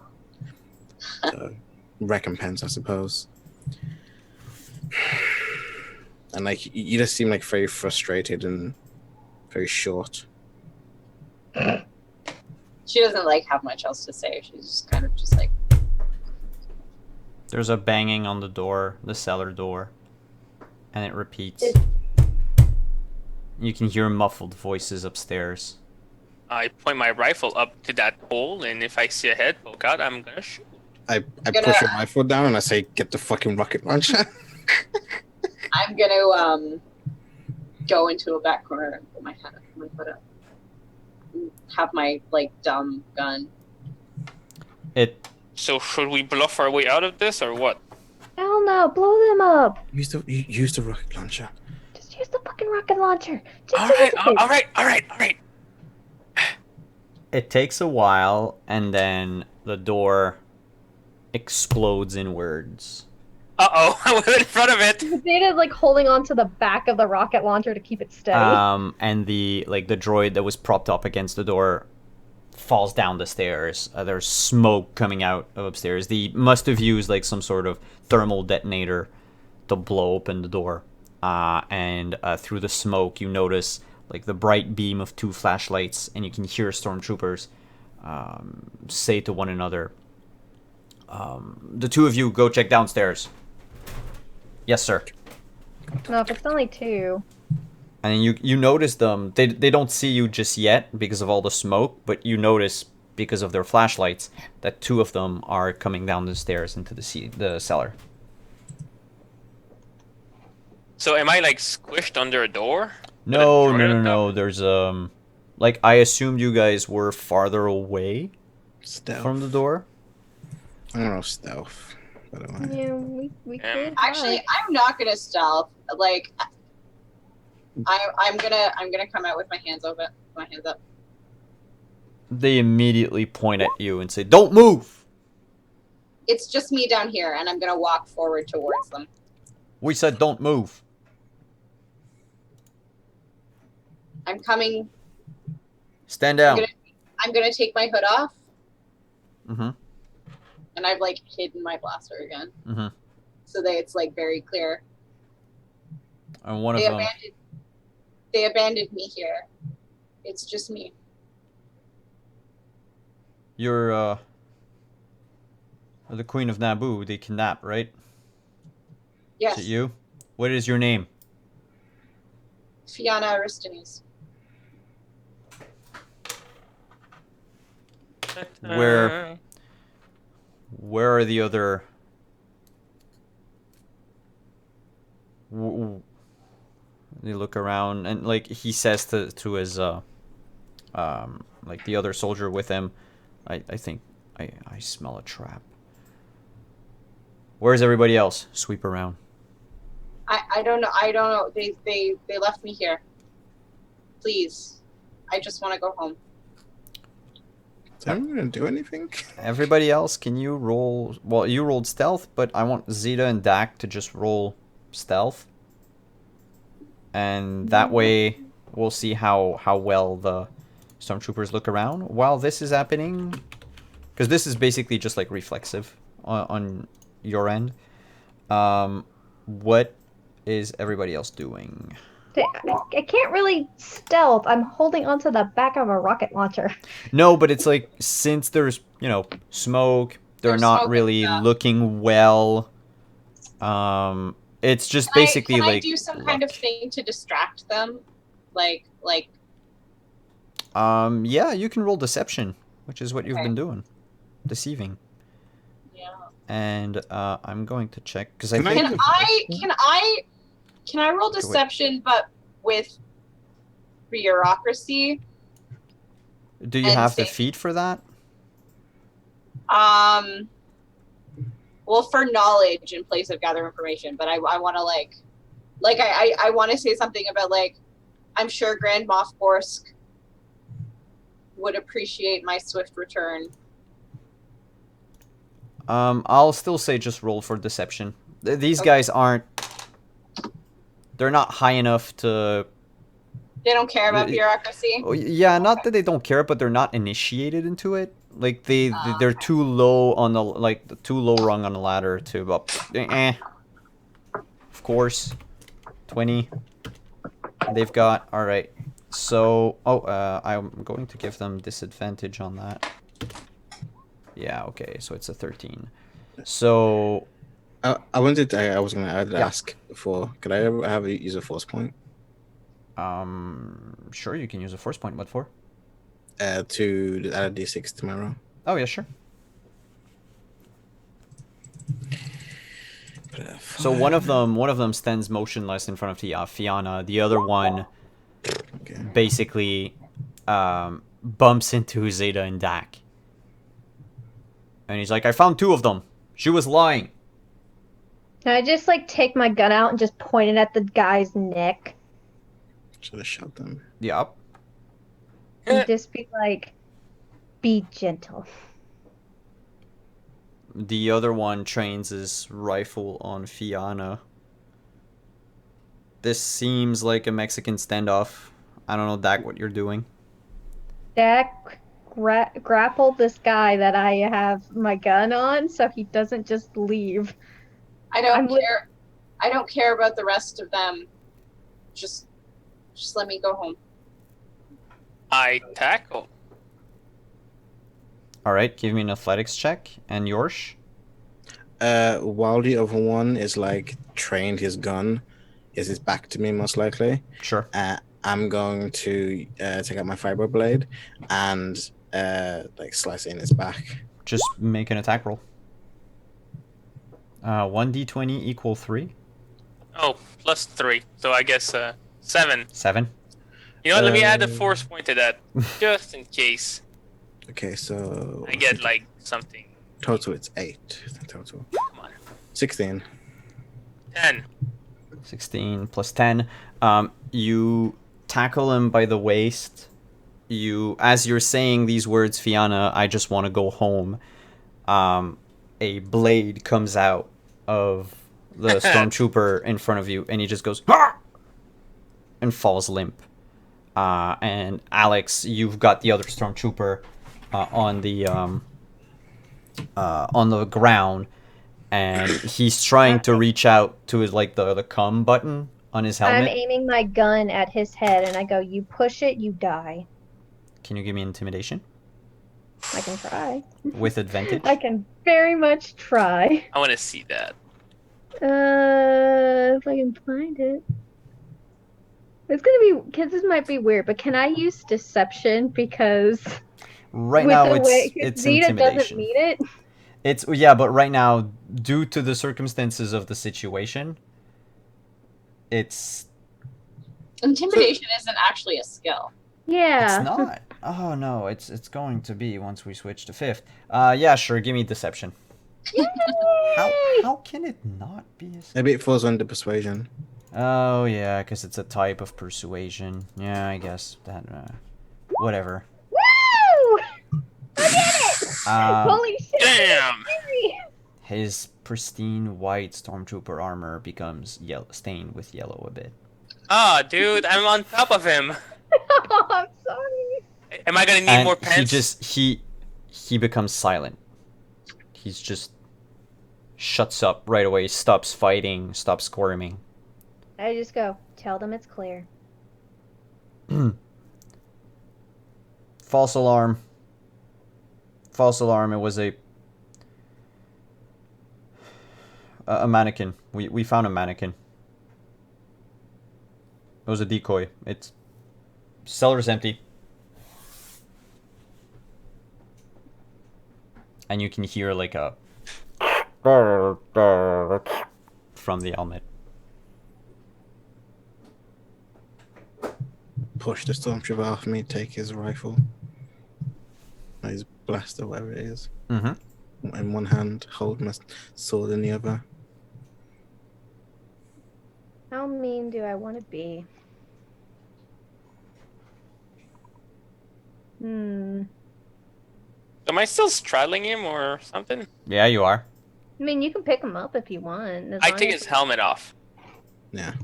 [SPEAKER 5] So, recompense, I suppose. And like you just seem like very frustrated and very short.
[SPEAKER 4] She doesn't like have much else to say. She's just kind of just like,
[SPEAKER 1] There's a banging on the door, the cellar door, and it repeats. You can hear muffled voices upstairs.
[SPEAKER 3] I point my rifle up to that hole, and if I see a head poke out, I'm gonna shoot.
[SPEAKER 5] I push your rifle down and I say, "Get the fucking rocket launcher."
[SPEAKER 4] I'm gonna go into a back corner and put my foot up. Have my like dumb gun.
[SPEAKER 1] It
[SPEAKER 3] So should we bluff our way out of this, or what?
[SPEAKER 2] Hell no, blow them up.
[SPEAKER 5] Use the rocket launcher.
[SPEAKER 2] Just use the fucking rocket launcher. Just
[SPEAKER 3] All
[SPEAKER 2] use
[SPEAKER 3] right,
[SPEAKER 2] it.
[SPEAKER 3] all right, all right, all right.
[SPEAKER 1] It takes a while, and then the door explodes inwards.
[SPEAKER 3] Uh-oh, I was in front of it.
[SPEAKER 2] Zeta's like holding on to the back of the rocket launcher to keep it steady.
[SPEAKER 1] And the droid that was propped up against the door falls down the stairs. There's smoke coming out of upstairs. They must have used like some sort of thermal detonator to blow open the door. And through the smoke, you notice like the bright beam of 2 flashlights, and you can hear stormtroopers say to one another, "The 2 of you go check downstairs." Yes, sir.
[SPEAKER 2] No, if it's only 2.
[SPEAKER 1] And you notice them. They don't see you just yet because of all the smoke, but you notice because of their flashlights that 2 of them are coming down the stairs into the cellar.
[SPEAKER 3] So am I like squished under a door?
[SPEAKER 1] No,
[SPEAKER 3] With a
[SPEAKER 1] no,
[SPEAKER 3] droid
[SPEAKER 1] no,
[SPEAKER 3] on
[SPEAKER 1] no.
[SPEAKER 3] top?
[SPEAKER 1] There's like I assumed you guys were farther away
[SPEAKER 5] Stealth.
[SPEAKER 1] from the door.
[SPEAKER 5] I don't know stealth. By the way.
[SPEAKER 2] Yeah, we could.
[SPEAKER 4] Actually,
[SPEAKER 2] try.
[SPEAKER 4] I'm not gonna stealth. Like, I'm gonna come out with my hands open, my hands up.
[SPEAKER 1] They immediately point at you and say, "Don't move."
[SPEAKER 4] It's just me down here, and I'm gonna walk forward towards them.
[SPEAKER 1] We said don't move.
[SPEAKER 4] I'm coming.
[SPEAKER 1] Stand down.
[SPEAKER 4] I'm gonna take my hood off,
[SPEAKER 1] Mm-hmm.
[SPEAKER 4] and I've like hidden my blaster again,
[SPEAKER 1] Mm-hmm.
[SPEAKER 4] so that it's like very clear.
[SPEAKER 1] And one of
[SPEAKER 4] They
[SPEAKER 1] them.
[SPEAKER 4] abandoned me here. It's just me.
[SPEAKER 1] You're the Queen of Naboo. They kidnapped, right?
[SPEAKER 4] Yes,
[SPEAKER 1] Is it you? What is your name?
[SPEAKER 4] Fiona Aristones.
[SPEAKER 1] Where are the other? They look around and like he says to his like the other soldier with him, I think I smell a trap. Where's everybody else? Sweep around.
[SPEAKER 4] I don't know. They left me here. Please, I just want to go home.
[SPEAKER 5] Is anyone gonna do anything?
[SPEAKER 1] Everybody else, can you roll? Well, you rolled stealth, but I want Zeta and Dak to just roll stealth, and that way we'll see how well the stormtroopers look around while this is happening, because this is basically just like reflexive on your end. What is everybody else doing?
[SPEAKER 2] I can't really stealth. I'm holding onto the back of a rocket launcher.
[SPEAKER 1] No, but it's like since there's smoke, they're
[SPEAKER 4] There's
[SPEAKER 1] not
[SPEAKER 4] smoke and
[SPEAKER 1] really
[SPEAKER 4] stuff.
[SPEAKER 1] looking well. It's just basically
[SPEAKER 4] can
[SPEAKER 1] like
[SPEAKER 4] I do some kind of
[SPEAKER 1] luck.
[SPEAKER 4] thing to distract them, like
[SPEAKER 1] Yeah, you can roll deception, which is what you've
[SPEAKER 4] Okay.
[SPEAKER 1] been doing, deceiving.
[SPEAKER 4] yeah.
[SPEAKER 1] And I'm going to check because I
[SPEAKER 5] Can I
[SPEAKER 1] think
[SPEAKER 4] Can I roll deception, but with bureaucracy?
[SPEAKER 1] do you
[SPEAKER 4] and
[SPEAKER 1] have the
[SPEAKER 4] safety?
[SPEAKER 1] feat for that?
[SPEAKER 4] Well, for knowledge in place of gather information, but I want to I want to say something about I'm sure Grand Moff Borsk would appreciate my swift return.
[SPEAKER 1] I'll still say just roll for deception. These
[SPEAKER 4] Okay.
[SPEAKER 1] guys aren't. They're not high enough to.
[SPEAKER 4] They don't care about
[SPEAKER 1] Y-
[SPEAKER 4] bureaucracy.
[SPEAKER 1] Oh, yeah, not that they don't care, but they're not initiated into it. Like they're
[SPEAKER 4] Okay.
[SPEAKER 1] too low on the too low rung on the ladder to up. Of course, 20. They've got all right. So I'm going to give them disadvantage on that. Yeah, okay. So it's a 13. So
[SPEAKER 5] I wanted. I was gonna
[SPEAKER 1] Yeah.
[SPEAKER 5] ask before. Could I ever have use a force point?
[SPEAKER 1] sure you can use a force point. What for?
[SPEAKER 5] To add a d6 to my roll.
[SPEAKER 1] Oh yeah, sure. So one of them stands motionless in front of Fiona. The other one
[SPEAKER 5] Okay.
[SPEAKER 1] basically bumps into Zeta and Dak. And he's like, I found 2 of them. She was lying.
[SPEAKER 2] I just like take my gun out and just point it at the guy's neck
[SPEAKER 5] Should have shot them.
[SPEAKER 1] Yup.
[SPEAKER 2] and just be like, be gentle.
[SPEAKER 1] The other one trains his rifle on Fianna. This seems like a Mexican standoff. I don't know, Dak, what you're doing.
[SPEAKER 2] Dak grappled this guy that I have my gun on so he doesn't just leave.
[SPEAKER 4] I don't
[SPEAKER 2] I'm li-
[SPEAKER 4] care. I don't care about the rest of them. Just let me go home.
[SPEAKER 3] I tackle.
[SPEAKER 1] Alright, give me an athletics check. And yours?
[SPEAKER 5] While the other one is like trained his gun, is his back to me most likely.
[SPEAKER 1] Sure.
[SPEAKER 5] I'm going to take out my fiber blade and like slice it in his back.
[SPEAKER 1] Just make an attack roll. 1d20 equal 3?
[SPEAKER 3] Oh, +3. So I guess 7.
[SPEAKER 1] 7?
[SPEAKER 3] You know what? Let me add a force point to that, just in case
[SPEAKER 5] Okay, so
[SPEAKER 3] I get like something.
[SPEAKER 5] total it's 8. Total
[SPEAKER 3] Come on,
[SPEAKER 5] 16.
[SPEAKER 3] 10.
[SPEAKER 1] 16 plus 10. You tackle him by the waist. As you're saying these words, Fianna, I just want to go home. A blade comes out of the stormtrooper in front of you, and he just goes, "Ah!" and falls limp. And Alex, you've got the other stormtrooper on the ground, and he's trying to reach out to his like the come button on his
[SPEAKER 2] I'm
[SPEAKER 1] helmet.
[SPEAKER 2] aiming my gun at his head and I go, you push it, you die.
[SPEAKER 1] Can you give me intimidation
[SPEAKER 2] I can try.
[SPEAKER 1] with advantage?
[SPEAKER 2] I can very much try.
[SPEAKER 3] I want to see that.
[SPEAKER 2] If I can find it. It's gonna be, because this might be weird, but can I use deception? Because
[SPEAKER 1] Right
[SPEAKER 2] with
[SPEAKER 1] now,
[SPEAKER 2] the way
[SPEAKER 1] it's
[SPEAKER 2] Zeta doesn't
[SPEAKER 1] intimidation.
[SPEAKER 2] mean it.
[SPEAKER 1] It's yeah, but right now, due to the circumstances of the situation, it's
[SPEAKER 4] Intimidation isn't actually a skill.
[SPEAKER 2] Yeah.
[SPEAKER 1] it's not. Oh no, it's going to be once we switch to 5th. Yeah, sure. Give me deception. How can it not be?
[SPEAKER 5] Maybe it falls under persuasion.
[SPEAKER 1] Oh yeah, because it's a type of persuasion. Yeah, I guess that. Whatever.
[SPEAKER 2] Woo! I did it! Holy shit!
[SPEAKER 3] Damn!
[SPEAKER 1] His pristine white stormtrooper armor becomes stained with yellow a bit.
[SPEAKER 3] Ah, dude, I'm on top of him.
[SPEAKER 2] Oh, I'm sorry.
[SPEAKER 3] Am I gonna need
[SPEAKER 1] And
[SPEAKER 3] more pens?
[SPEAKER 1] he becomes silent. He's just shuts up right away, stops fighting, stops squirming.
[SPEAKER 2] I just go, tell them it's clear.
[SPEAKER 1] False alarm. False alarm. It was a mannequin. We found a mannequin. It was a decoy. It's cellar's empty. And you can hear like a from the helmet.
[SPEAKER 5] Push the stormtrooper off me, take his rifle. His blaster, whatever it is.
[SPEAKER 1] Mm-hmm.
[SPEAKER 5] In one hand, hold my sword in the other.
[SPEAKER 2] How mean do I want to be?
[SPEAKER 3] Am I still straddling him or something?
[SPEAKER 1] Yeah, you are.
[SPEAKER 2] I mean, you can pick him up if you want. as
[SPEAKER 3] I
[SPEAKER 2] long
[SPEAKER 3] take
[SPEAKER 2] as-
[SPEAKER 3] his helmet off.
[SPEAKER 5] Yeah.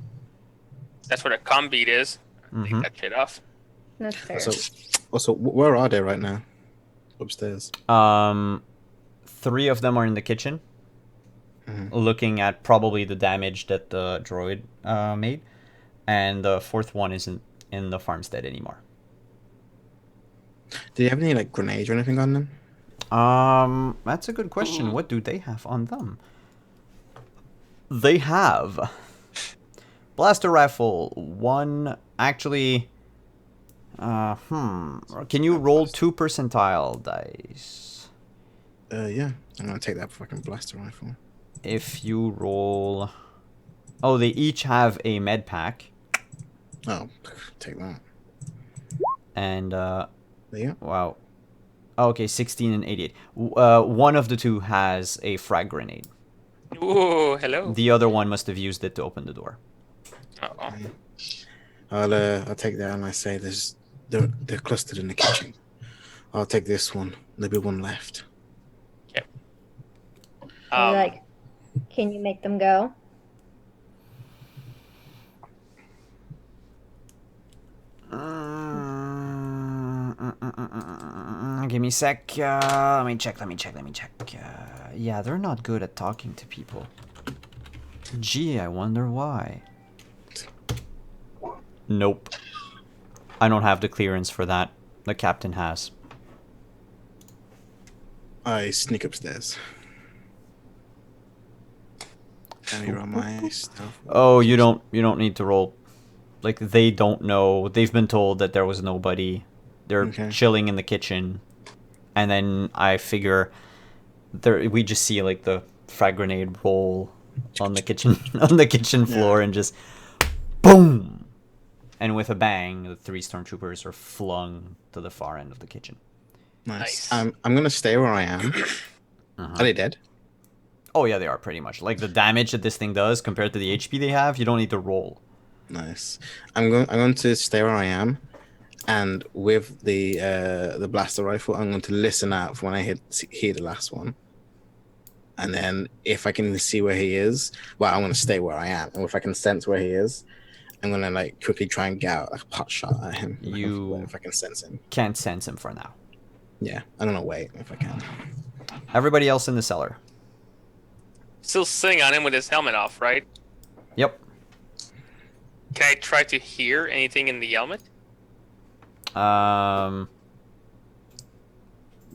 [SPEAKER 3] That's where the comm bead is. Take
[SPEAKER 1] Mm-hmm.
[SPEAKER 3] that shit off.
[SPEAKER 2] That's fair.
[SPEAKER 5] Also, where are they right now? Upstairs.
[SPEAKER 1] 3 of them are in the kitchen, looking at probably the damage that the droid made, and the 4th one isn't in the farmstead anymore.
[SPEAKER 5] Do you have any like grenades or anything on them?
[SPEAKER 1] That's a good question. What do they have on them? They have blaster rifle, 1 actually. Can you roll 2 percentile dice?
[SPEAKER 5] Yeah. I'm gonna take that fucking blaster rifle.
[SPEAKER 1] If you roll, oh, they each have a med pack,
[SPEAKER 5] Oh, take that.
[SPEAKER 1] and
[SPEAKER 5] There you go.
[SPEAKER 1] wow. Okay, 16 and 88. One of the 2 has a frag grenade.
[SPEAKER 3] Ooh, hello.
[SPEAKER 1] The other one must have used it to open the door.
[SPEAKER 3] Uh-oh.
[SPEAKER 5] I'll take that and I say they're clustered in the kitchen. I'll take this one. There'll be one left.
[SPEAKER 2] You're like, can you make them go?
[SPEAKER 1] Give me a sec. Let me check. Yeah, they're not good at talking to people. Gee, I wonder why. Nope. I don't have the clearance for that. The captain has.
[SPEAKER 5] I sneak upstairs. And you're on my stuff.
[SPEAKER 1] Oh, you don't need to roll. Like, they don't know. They've been told that there was nobody. They're
[SPEAKER 5] Okay.
[SPEAKER 1] chilling in the kitchen. And then I figure we just see like the frag grenade roll on the kitchen floor and just boom. And with a bang, the 3 stormtroopers are flung to the far end of the kitchen.
[SPEAKER 5] Nice.
[SPEAKER 3] Nice.
[SPEAKER 5] I'm gonna stay where I am. Are they dead?
[SPEAKER 1] Oh yeah, they are pretty much. Like the damage that this thing does compared to the HP they have, you don't need to roll.
[SPEAKER 5] Nice. I'm going to stay where I am, and with the blaster rifle, I'm going to listen out for when I hear the last one. And then if I can see where he is, well, I'm going to stay where I am. And if I can sense where he is, I'm going to like quickly try and get out a pot shot at him. If I can sense him.
[SPEAKER 1] Can't sense him for now.
[SPEAKER 5] Yeah, I'm going to wait if I can.
[SPEAKER 1] Everybody else in the cellar.
[SPEAKER 3] Still sitting on him with his helmet off, right?
[SPEAKER 1] Yep.
[SPEAKER 3] Can I try to hear anything in the helmet?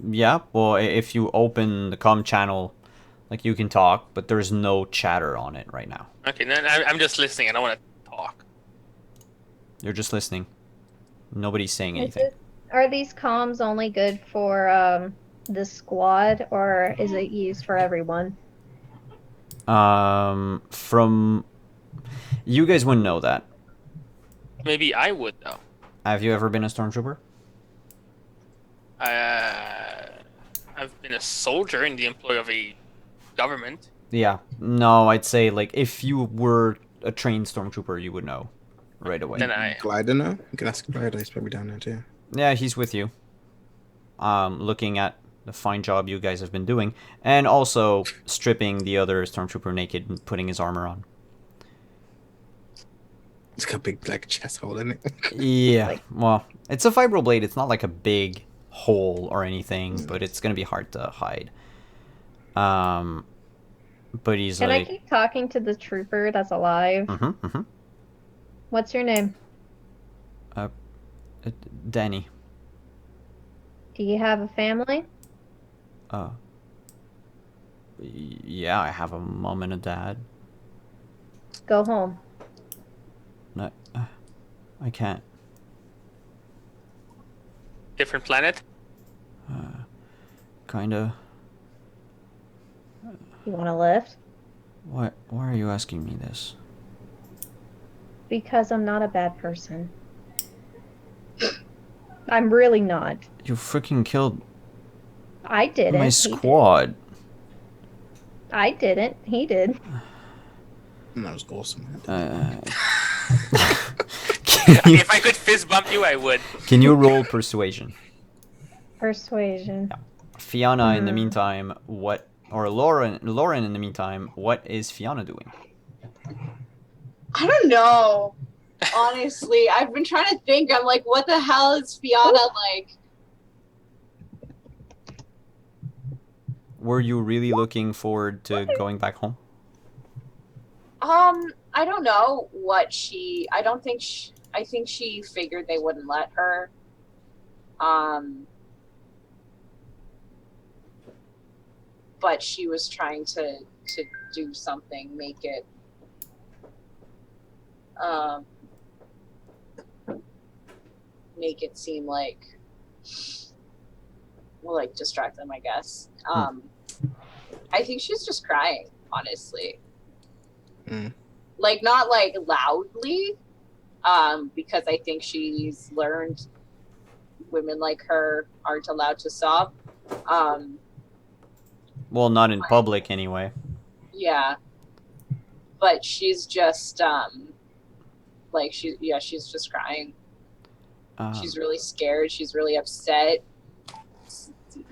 [SPEAKER 1] Yeah, well, if you open the comm channel, like, you can talk, but there's no chatter on it right now.
[SPEAKER 3] Okay, then I'm just listening. I don't want to talk.
[SPEAKER 1] You're just listening. Nobody's saying
[SPEAKER 2] Is
[SPEAKER 1] anything.
[SPEAKER 2] are these comms only good for the squad, or is it used for everyone?
[SPEAKER 1] From... You guys wouldn't know that.
[SPEAKER 3] Maybe I would, though.
[SPEAKER 1] Have you ever been a stormtrooper?
[SPEAKER 3] I've been a soldier in the employ of a government.
[SPEAKER 1] Yeah. No, I'd say, like, if you were a trained stormtrooper, you would know right away.
[SPEAKER 3] Then I...
[SPEAKER 5] Glider, no? You can ask Glider. He's probably down there too.
[SPEAKER 1] Yeah, he's with you. Looking at the fine job you guys have been doing, and also stripping the other stormtrooper naked and putting his armor on.
[SPEAKER 5] It's got a big like chest hole in it.
[SPEAKER 1] Yeah, well, it's a vibroblade. It's not like a big hole or anything, but it's gonna be hard to hide. But he's
[SPEAKER 2] Can
[SPEAKER 1] like,
[SPEAKER 2] I keep talking to the trooper that's alive? What's your name?
[SPEAKER 1] Danny.
[SPEAKER 2] Do you have a family?
[SPEAKER 1] Yeah, I have a mom and a dad.
[SPEAKER 2] Go home.
[SPEAKER 1] No, I can't.
[SPEAKER 3] Different planet?
[SPEAKER 1] Kinda.
[SPEAKER 2] You want to lift?
[SPEAKER 1] Why are you asking me this?
[SPEAKER 2] Because I'm not a bad person. I'm really not.
[SPEAKER 1] You freaking killed
[SPEAKER 2] I didn't.
[SPEAKER 1] my
[SPEAKER 2] He
[SPEAKER 1] squad.
[SPEAKER 2] did. I didn't. He did.
[SPEAKER 5] And that was awesome.
[SPEAKER 3] If I could fist bump you, I would.
[SPEAKER 1] Can you roll persuasion?
[SPEAKER 2] Persuasion.
[SPEAKER 1] Fiona, in the meantime, Lauren in the meantime, what is Fiona doing?
[SPEAKER 4] I don't know. Honestly, I've been trying to think. I'm like, what the hell is Fiona like?
[SPEAKER 1] Were you really looking forward to going back home?
[SPEAKER 4] I don't know what she. I don't think she. I think she figured they wouldn't let her. But she was trying to do something, make it. Make it seem like. Well, like distract them, I guess. I think she's just crying, honestly. Like not like loudly, because I think she's learned women like her aren't allowed to sob.
[SPEAKER 1] Well, not in public anyway.
[SPEAKER 4] Yeah. But she's just like she's just crying. She's really scared. She's really upset.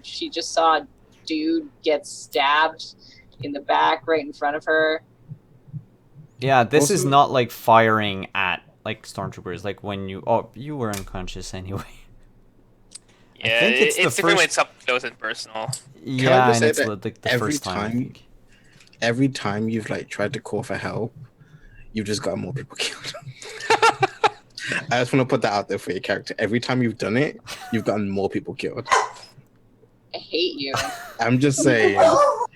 [SPEAKER 4] She just saw a dude get stabbed in the back right in front of her.
[SPEAKER 1] Yeah, this is
[SPEAKER 5] Also-
[SPEAKER 1] not like firing at like stormtroopers. Like when you were unconscious anyway.
[SPEAKER 3] Yeah,
[SPEAKER 1] think it's the
[SPEAKER 3] different when
[SPEAKER 1] first-
[SPEAKER 3] it's up close and personal.
[SPEAKER 1] Yeah,
[SPEAKER 5] just
[SPEAKER 1] and
[SPEAKER 5] say
[SPEAKER 1] it's
[SPEAKER 5] that
[SPEAKER 1] like the
[SPEAKER 5] every
[SPEAKER 1] first time. I
[SPEAKER 5] time-
[SPEAKER 1] think.
[SPEAKER 5] Every time you've like tried to call for help, you've just got more people killed. I just want to put that out there for your character. Every time you've done it, you've gotten more people killed.
[SPEAKER 4] I hate you.
[SPEAKER 5] I'm just saying,
[SPEAKER 4] I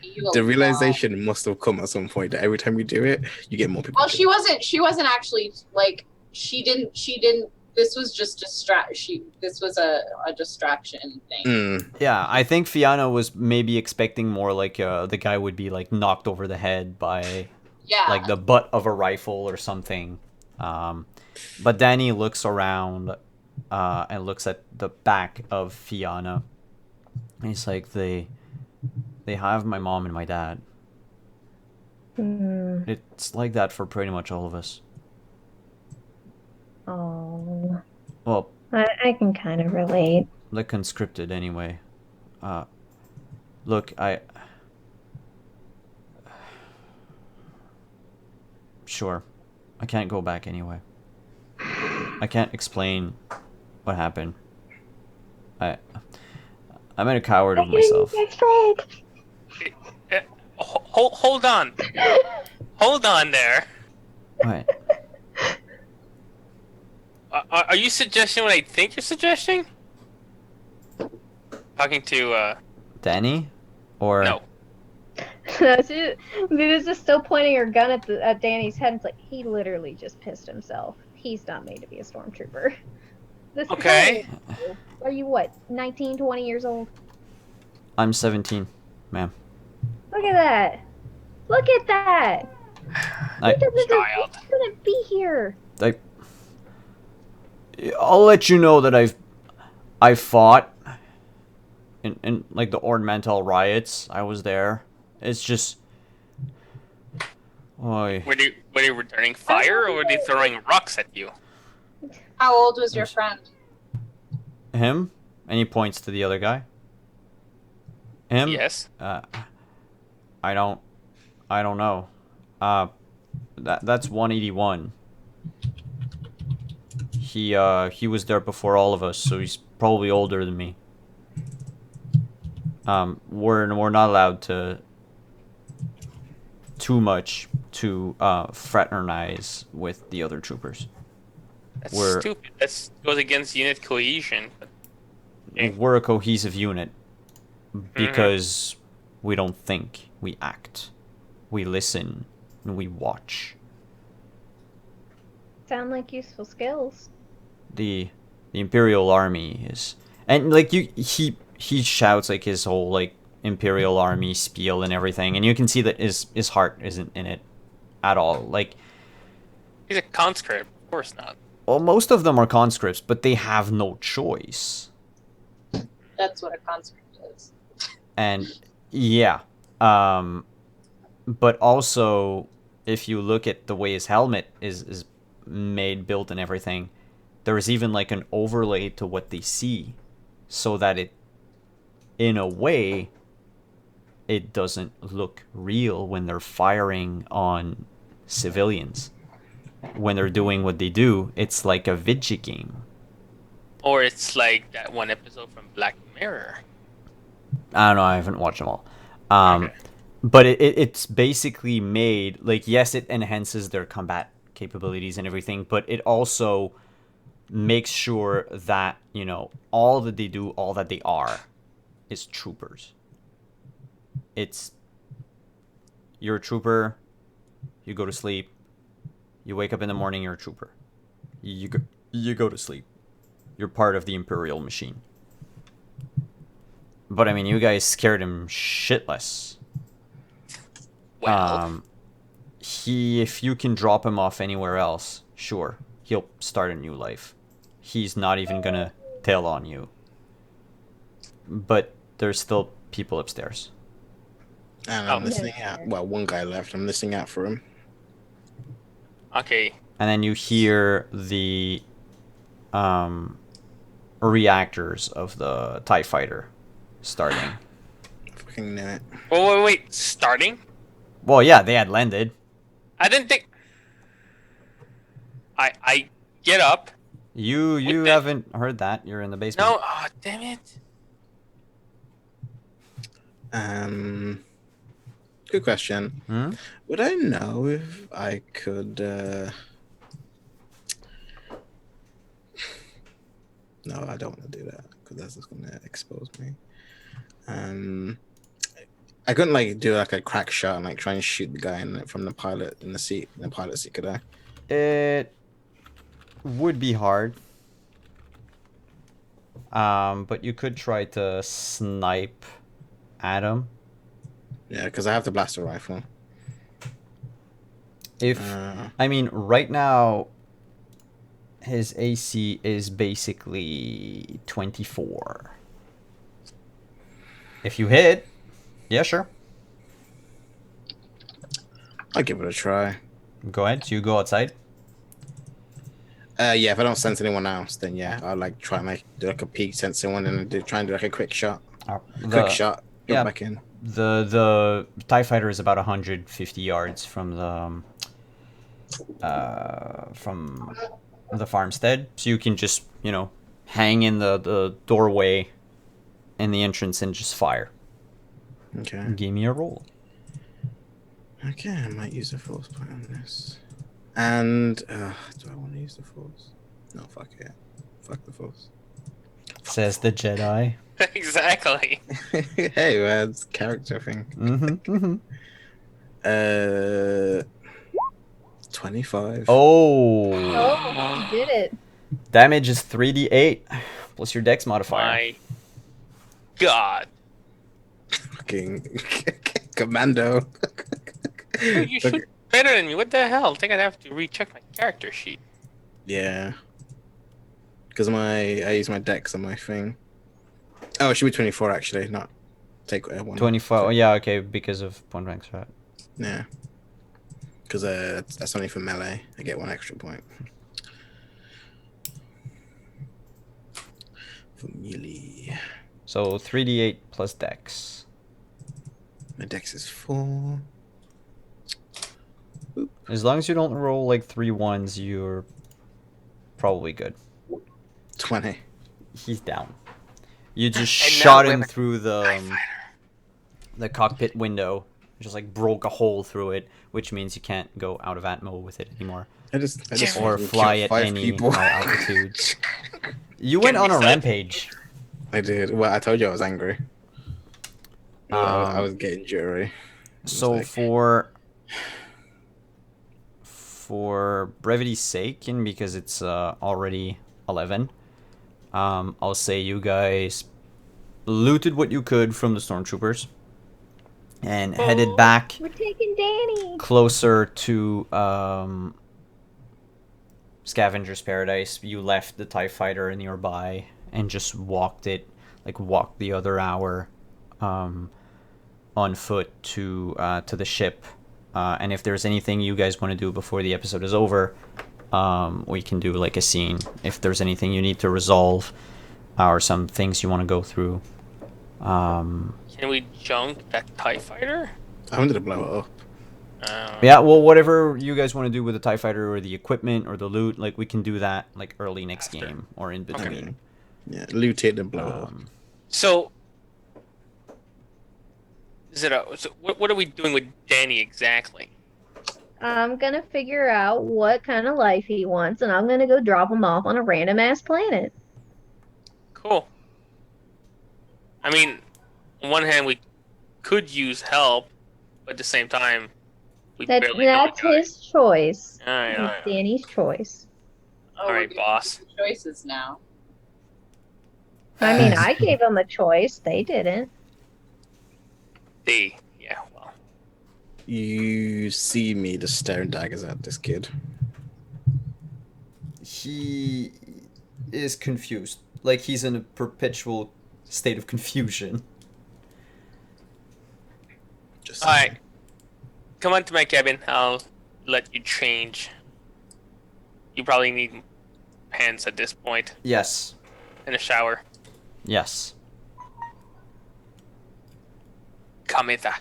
[SPEAKER 4] hate you a
[SPEAKER 5] the
[SPEAKER 4] lot.
[SPEAKER 5] realization must have come at some point that every time you do it, you get more people.
[SPEAKER 4] Well,
[SPEAKER 5] killed.
[SPEAKER 4] she wasn't actually like she didn't. This was just this was a distraction thing.
[SPEAKER 5] Mm,
[SPEAKER 1] Yeah, I think Fiona was maybe expecting more like the guy would be like knocked over the head by
[SPEAKER 4] Yeah.
[SPEAKER 1] like the butt of a rifle or something. But Danny looks around and looks at the back of Fiona. And he's like, they have my mom and my dad.
[SPEAKER 2] Hmm.
[SPEAKER 1] It's like that for pretty much all of us.
[SPEAKER 2] Oh,
[SPEAKER 1] Well,
[SPEAKER 2] I can kind of relate.
[SPEAKER 1] the conscripted anyway. Look, sure, I can't go back anyway. I can't explain what happened. I'm a coward of myself.
[SPEAKER 3] Hold on. Hold on there.
[SPEAKER 1] What?
[SPEAKER 3] Are you suggesting what I think you're suggesting? Talking to,
[SPEAKER 1] Danny? Or
[SPEAKER 3] no.
[SPEAKER 2] No, she was just still pointing her gun at Danny's head. And it's like he literally just pissed himself. He's not made to be a stormtrooper. This
[SPEAKER 3] Okay.
[SPEAKER 2] Are you what? 19, 20 years old?
[SPEAKER 1] I'm 17, ma'am.
[SPEAKER 2] Look at that! Look at that!
[SPEAKER 1] I,
[SPEAKER 3] Child.
[SPEAKER 2] He shouldn't be here.
[SPEAKER 1] I'll let you know that I fought in like the Ornamental riots. I was there. It's just, oy.
[SPEAKER 3] Were they returning fire or were they throwing rocks at you?
[SPEAKER 4] How old was your friend?
[SPEAKER 1] Him, and he points to the other guy. Him.
[SPEAKER 3] Yes.
[SPEAKER 1] I don't know. That's 181. He was there before all of us, so he's probably older than me. We're not allowed to too much to fraternize with the other troopers.
[SPEAKER 3] That's
[SPEAKER 1] We're-
[SPEAKER 3] stupid. That goes against unit cohesion. Okay.
[SPEAKER 1] We're a cohesive unit because we don't think, we act, we listen, and we watch.
[SPEAKER 2] Sound like useful skills.
[SPEAKER 1] The Imperial Army is, and like he shouts like his whole like Imperial Army spiel and everything, and you can see that his heart isn't in it at all. Like,
[SPEAKER 3] He's a conscript. Of course not.
[SPEAKER 1] well, most of them are conscripts, but they have no choice.
[SPEAKER 4] That's what a conscript is.
[SPEAKER 1] And yeah, but also if you look at the way his helmet is made, built, and everything, there is even like an overlay to what they see, so that it, in a way, it doesn't look real when they're firing on civilians. When they're doing what they do, it's like a video game.
[SPEAKER 3] Or it's like that one episode from Black Mirror.
[SPEAKER 1] I don't know, I haven't watched them all.
[SPEAKER 3] Okay.
[SPEAKER 1] But it's basically made, like, yes, it enhances their combat capabilities and everything, but it also makes sure that, you know, all that they do, all that they are, is troopers. It's, you're a trooper, you go to sleep, you wake up in the morning, you're a trooper. You go to sleep. You're part of the Imperial machine. But I mean, you guys scared him shitless.
[SPEAKER 3] Well,
[SPEAKER 1] If you can drop him off anywhere else, sure, he'll start a new life. He's not even gonna tail on you. But there's still people upstairs.
[SPEAKER 5] And
[SPEAKER 3] Oh.
[SPEAKER 5] I'm listening out. Well, one guy left. I'm listening out for him.
[SPEAKER 3] Okay.
[SPEAKER 1] And then you hear the reactors of the TIE fighter starting.
[SPEAKER 5] Fucking knew it.
[SPEAKER 3] Wait. Starting?
[SPEAKER 1] Well, yeah, they had landed.
[SPEAKER 3] I didn't think. I get up.
[SPEAKER 1] You
[SPEAKER 3] What the-
[SPEAKER 1] haven't heard that. You're in the basement.
[SPEAKER 3] No. Oh, damn it.
[SPEAKER 5] Good question.
[SPEAKER 1] Hmm?
[SPEAKER 5] Would I know if I could? No, I don't want to do that because that's just gonna expose me. I couldn't like do like a crack shot and like try and shoot the guy from the pilot in the pilot seat, could I?
[SPEAKER 1] It would be hard. But you could try to snipe Adam.
[SPEAKER 5] Yeah, because I have the blaster rifle.
[SPEAKER 1] If I mean, right now, his AC is basically 24. If you hit, yeah, sure.
[SPEAKER 5] I'll give it a try.
[SPEAKER 1] Go ahead. So you go outside.
[SPEAKER 5] Yeah, if I don't sense anyone else, then yeah, I'll like try and like do like a peek, sense anyone, and try and do like a quick shot. Quick shot. Jump
[SPEAKER 1] yeah.
[SPEAKER 5] back in.
[SPEAKER 1] The TIE fighter is about 150 yards from the farmstead, so you can just hang in the doorway in the entrance and just fire.
[SPEAKER 5] Okay.
[SPEAKER 1] Give me a roll.
[SPEAKER 5] Okay, I might use a force point on this. And do I want to use the force? No, fuck it. Fuck the force.
[SPEAKER 1] Says the Jedi.
[SPEAKER 3] Exactly.
[SPEAKER 5] Hey, man, it's a character thing. 25.
[SPEAKER 2] Oh, you did it.
[SPEAKER 1] Damage is 3d8 plus your dex modifier.
[SPEAKER 3] My God.
[SPEAKER 5] Fucking commando.
[SPEAKER 3] Dude, you shoot better than me. What the hell? I think I'd have to recheck my character sheet.
[SPEAKER 5] Yeah. Because I use my dex on my thing. Oh, it should be 24 actually, not take one.
[SPEAKER 1] 24. Oh, yeah, okay, because of point blank shot.
[SPEAKER 5] Yeah. Because that's only for melee. I get 1 extra point. For melee.
[SPEAKER 1] So 3d8 plus dex.
[SPEAKER 5] My dex is 4.
[SPEAKER 1] As long as you don't roll like 3 ones, you're probably good.
[SPEAKER 5] 20.
[SPEAKER 1] He's down. You just
[SPEAKER 3] And now
[SPEAKER 1] shot
[SPEAKER 3] we're
[SPEAKER 1] him
[SPEAKER 3] the
[SPEAKER 1] through the cockpit window. Just like broke a hole through it, which means you can't go out of atmo with it anymore.
[SPEAKER 5] I just
[SPEAKER 1] Or
[SPEAKER 5] fucking
[SPEAKER 1] fly
[SPEAKER 5] killed
[SPEAKER 1] at
[SPEAKER 5] 5
[SPEAKER 1] any
[SPEAKER 5] people.
[SPEAKER 1] high altitude. You went
[SPEAKER 3] Can
[SPEAKER 1] on
[SPEAKER 3] we
[SPEAKER 1] a
[SPEAKER 3] start?
[SPEAKER 1] rampage.
[SPEAKER 5] I did. Well, I told you I was angry. I
[SPEAKER 1] Um,
[SPEAKER 5] was getting jittery.
[SPEAKER 1] So
[SPEAKER 5] like-
[SPEAKER 1] for brevity's sake, and because it's already 11, I'll say you guys looted what you could from the stormtroopers and headed back
[SPEAKER 2] We're taking Danny.
[SPEAKER 1] closer to Scavenger's Paradise. You left the TIE fighter nearby and just walked the other hour on foot to the ship. And if there's anything you guys want to do before the episode is over, we can do like a scene. If there's anything you need to resolve or some things you want to go through.
[SPEAKER 3] Can we junk that TIE fighter?
[SPEAKER 5] I wanted to blow it up.
[SPEAKER 1] Yeah, well, whatever you guys want to do with the TIE fighter or the equipment or the loot, like we can do that like early next
[SPEAKER 3] After.
[SPEAKER 1] game or in between.
[SPEAKER 5] Yeah, loot it and blow it up.
[SPEAKER 3] So, so what are we doing with Danny exactly?
[SPEAKER 2] I'm gonna figure out what kind of life he wants, and I'm gonna go drop him off on a random ass planet.
[SPEAKER 3] Cool. I mean, on one hand, we could use help, but at the same time, we
[SPEAKER 2] That's
[SPEAKER 3] barely know the guy.
[SPEAKER 2] his choice.
[SPEAKER 3] I know.
[SPEAKER 2] It's Danny's choice.
[SPEAKER 4] Oh,
[SPEAKER 3] All
[SPEAKER 4] we're
[SPEAKER 3] right,
[SPEAKER 4] giving
[SPEAKER 3] boss.
[SPEAKER 4] you choices now.
[SPEAKER 2] I mean, I gave him a choice. They didn't.
[SPEAKER 3] Yeah, well.
[SPEAKER 5] You see me just staring daggers at this kid.
[SPEAKER 1] He is confused. Like he's in a perpetual state of confusion.
[SPEAKER 5] Just
[SPEAKER 3] Alright. Come on to my cabin. I'll let you change. You probably need pants at this point.
[SPEAKER 1] Yes.
[SPEAKER 3] And a shower.
[SPEAKER 1] Yes.
[SPEAKER 3] Kamita.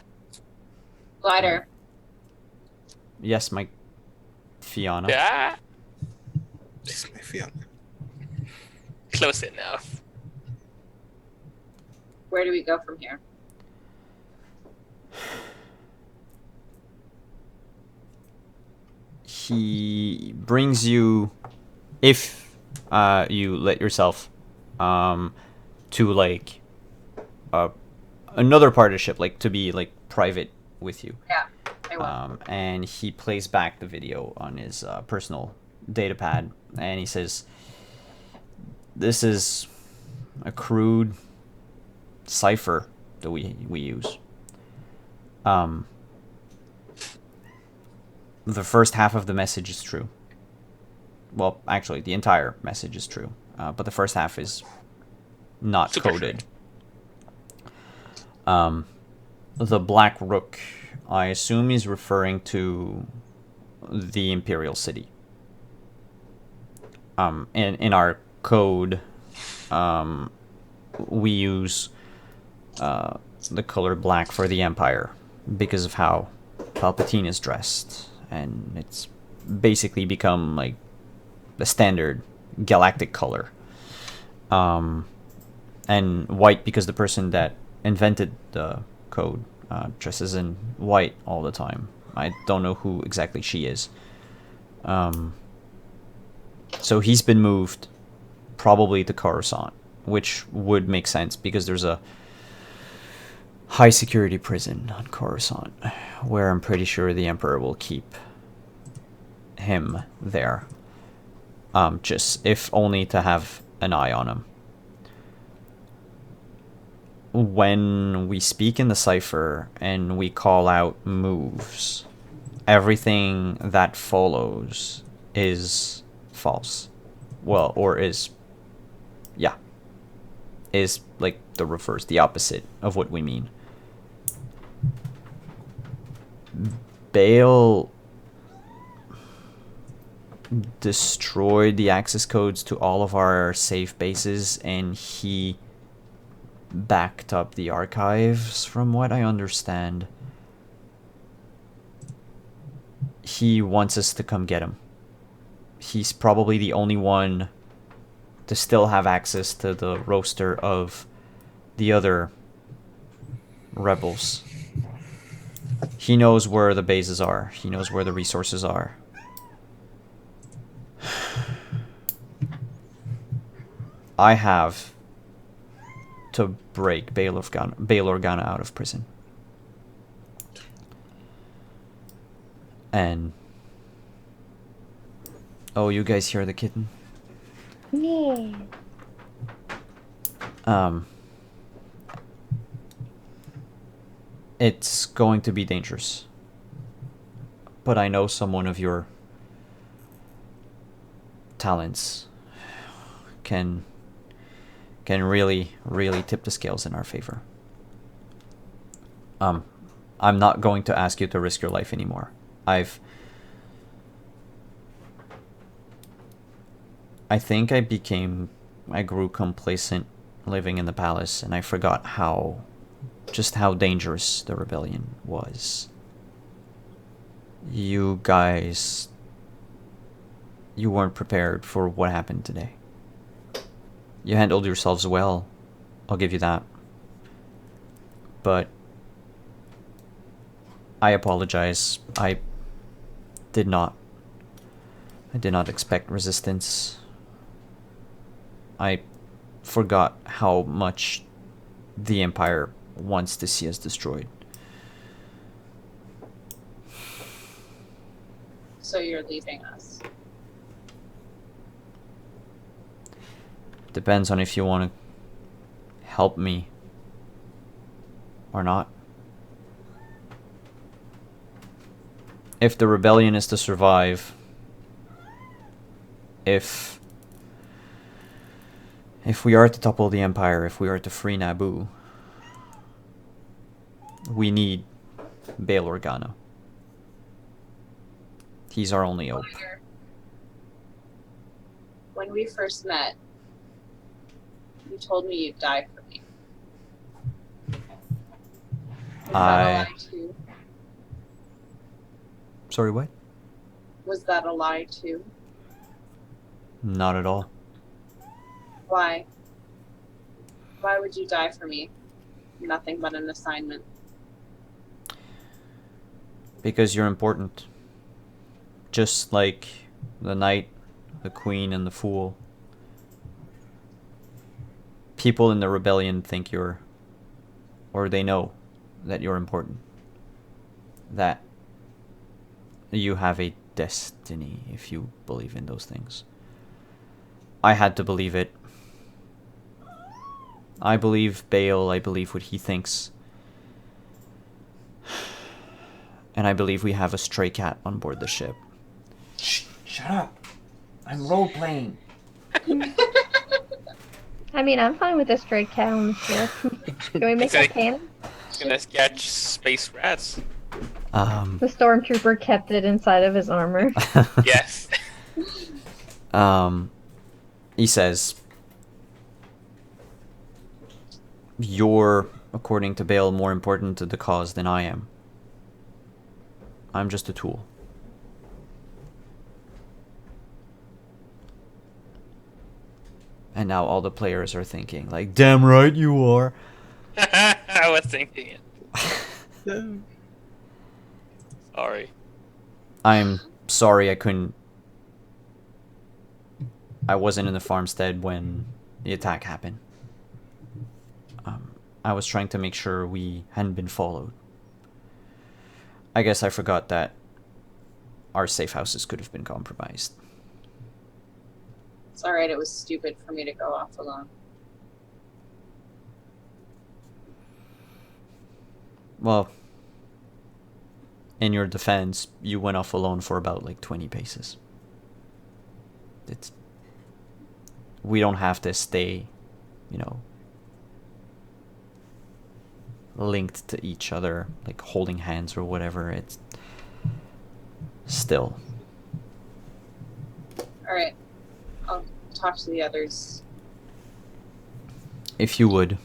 [SPEAKER 4] Glider.
[SPEAKER 1] Yes, my Fiona.
[SPEAKER 3] Ah,
[SPEAKER 5] This is my fiance.
[SPEAKER 3] close enough.
[SPEAKER 4] Where do we go from here?
[SPEAKER 1] He brings you, if you let yourself, to like another part of the ship, like to be like private with you.
[SPEAKER 4] Yeah, I will.
[SPEAKER 1] And he plays back the video on his personal data pad, and he says, "This is a crude cipher that we use. The first half of the message is true. Well, actually, the entire message is true, but the first half is not
[SPEAKER 3] Super
[SPEAKER 1] coded. The Black Rook, I assume he's referring to the Imperial City. In our code, we use the color black for the Empire because of how Palpatine is dressed, and it's basically become like the standard galactic color. And white because the person that invented the code dresses in white all the time. I don't know who exactly she is. So he's been moved probably to Coruscant, which would make sense because there's a high security prison on Coruscant where I'm pretty sure the Emperor will keep him there. Just if only to have an eye on him. When we speak in the cipher and we call out moves, everything that follows is false. Well, or is like the reverse, the opposite of what we mean. Bale destroyed the access codes to all of our safe bases, and he backed up the archives, from what I understand. He wants us to come get him. He's probably the only one to still have access to the roster of the other rebels. He knows where the bases are. He knows where the resources are. I have to break Bail Organa out of prison. And... oh, you guys hear the kitten?
[SPEAKER 2] Yeah.
[SPEAKER 1] It's going to be dangerous. But I know someone of your talents can really, really tip the scales in our favor. I'm not going to ask you to risk your life anymore. I think I grew complacent living in the palace, and I forgot just how dangerous the rebellion was. You guys, you weren't prepared for what happened today. You handled yourselves well, I'll give you that. But I apologize. I did not expect resistance. I forgot how much the Empire wants to see us destroyed.
[SPEAKER 4] So you're leaving us.
[SPEAKER 1] Depends on if you want to help me or not. If the rebellion is to survive, if we are to topple the Empire, if we are to free Naboo, we need Bail Organa. He's our only hope.
[SPEAKER 4] When we first met, you told me you'd die for me. Was that a lie too?
[SPEAKER 1] Sorry, what?
[SPEAKER 4] Was that a lie too?
[SPEAKER 1] Not at all.
[SPEAKER 4] Why? Why would you die for me? Nothing but an assignment.
[SPEAKER 1] Because you're important. Just like the knight, the queen, and the fool. People in the rebellion think you're, or they know that you're important. That you have a destiny, if you believe in those things. I had to believe it. I believe Bale, I believe what he thinks. And I believe we have a stray cat on board the ship.
[SPEAKER 6] Shut up. I'm role-playing.
[SPEAKER 2] I mean, I'm fine with a stray cat on the ship. Can we make a cannon?
[SPEAKER 3] Gonna catch space rats.
[SPEAKER 2] The stormtrooper kept it inside of his armor.
[SPEAKER 3] Yes.
[SPEAKER 1] He says, "You're, according to Bale, more important to the cause than I am. I'm just a tool." And now all the players are thinking, like, damn right you are.
[SPEAKER 3] I was thinking it. Sorry.
[SPEAKER 1] I'm sorry I wasn't in the farmstead when the attack happened. I was trying to make sure we hadn't been followed. I guess I forgot that our safe houses could have been compromised.
[SPEAKER 4] It's alright, it was stupid for me to go off alone.
[SPEAKER 1] Well, in your defense, you went off alone for about like 20 paces. We don't have to stay, linked to each other, like holding hands or whatever. It's still.
[SPEAKER 4] Alright, I'll talk to the others.
[SPEAKER 1] If you would.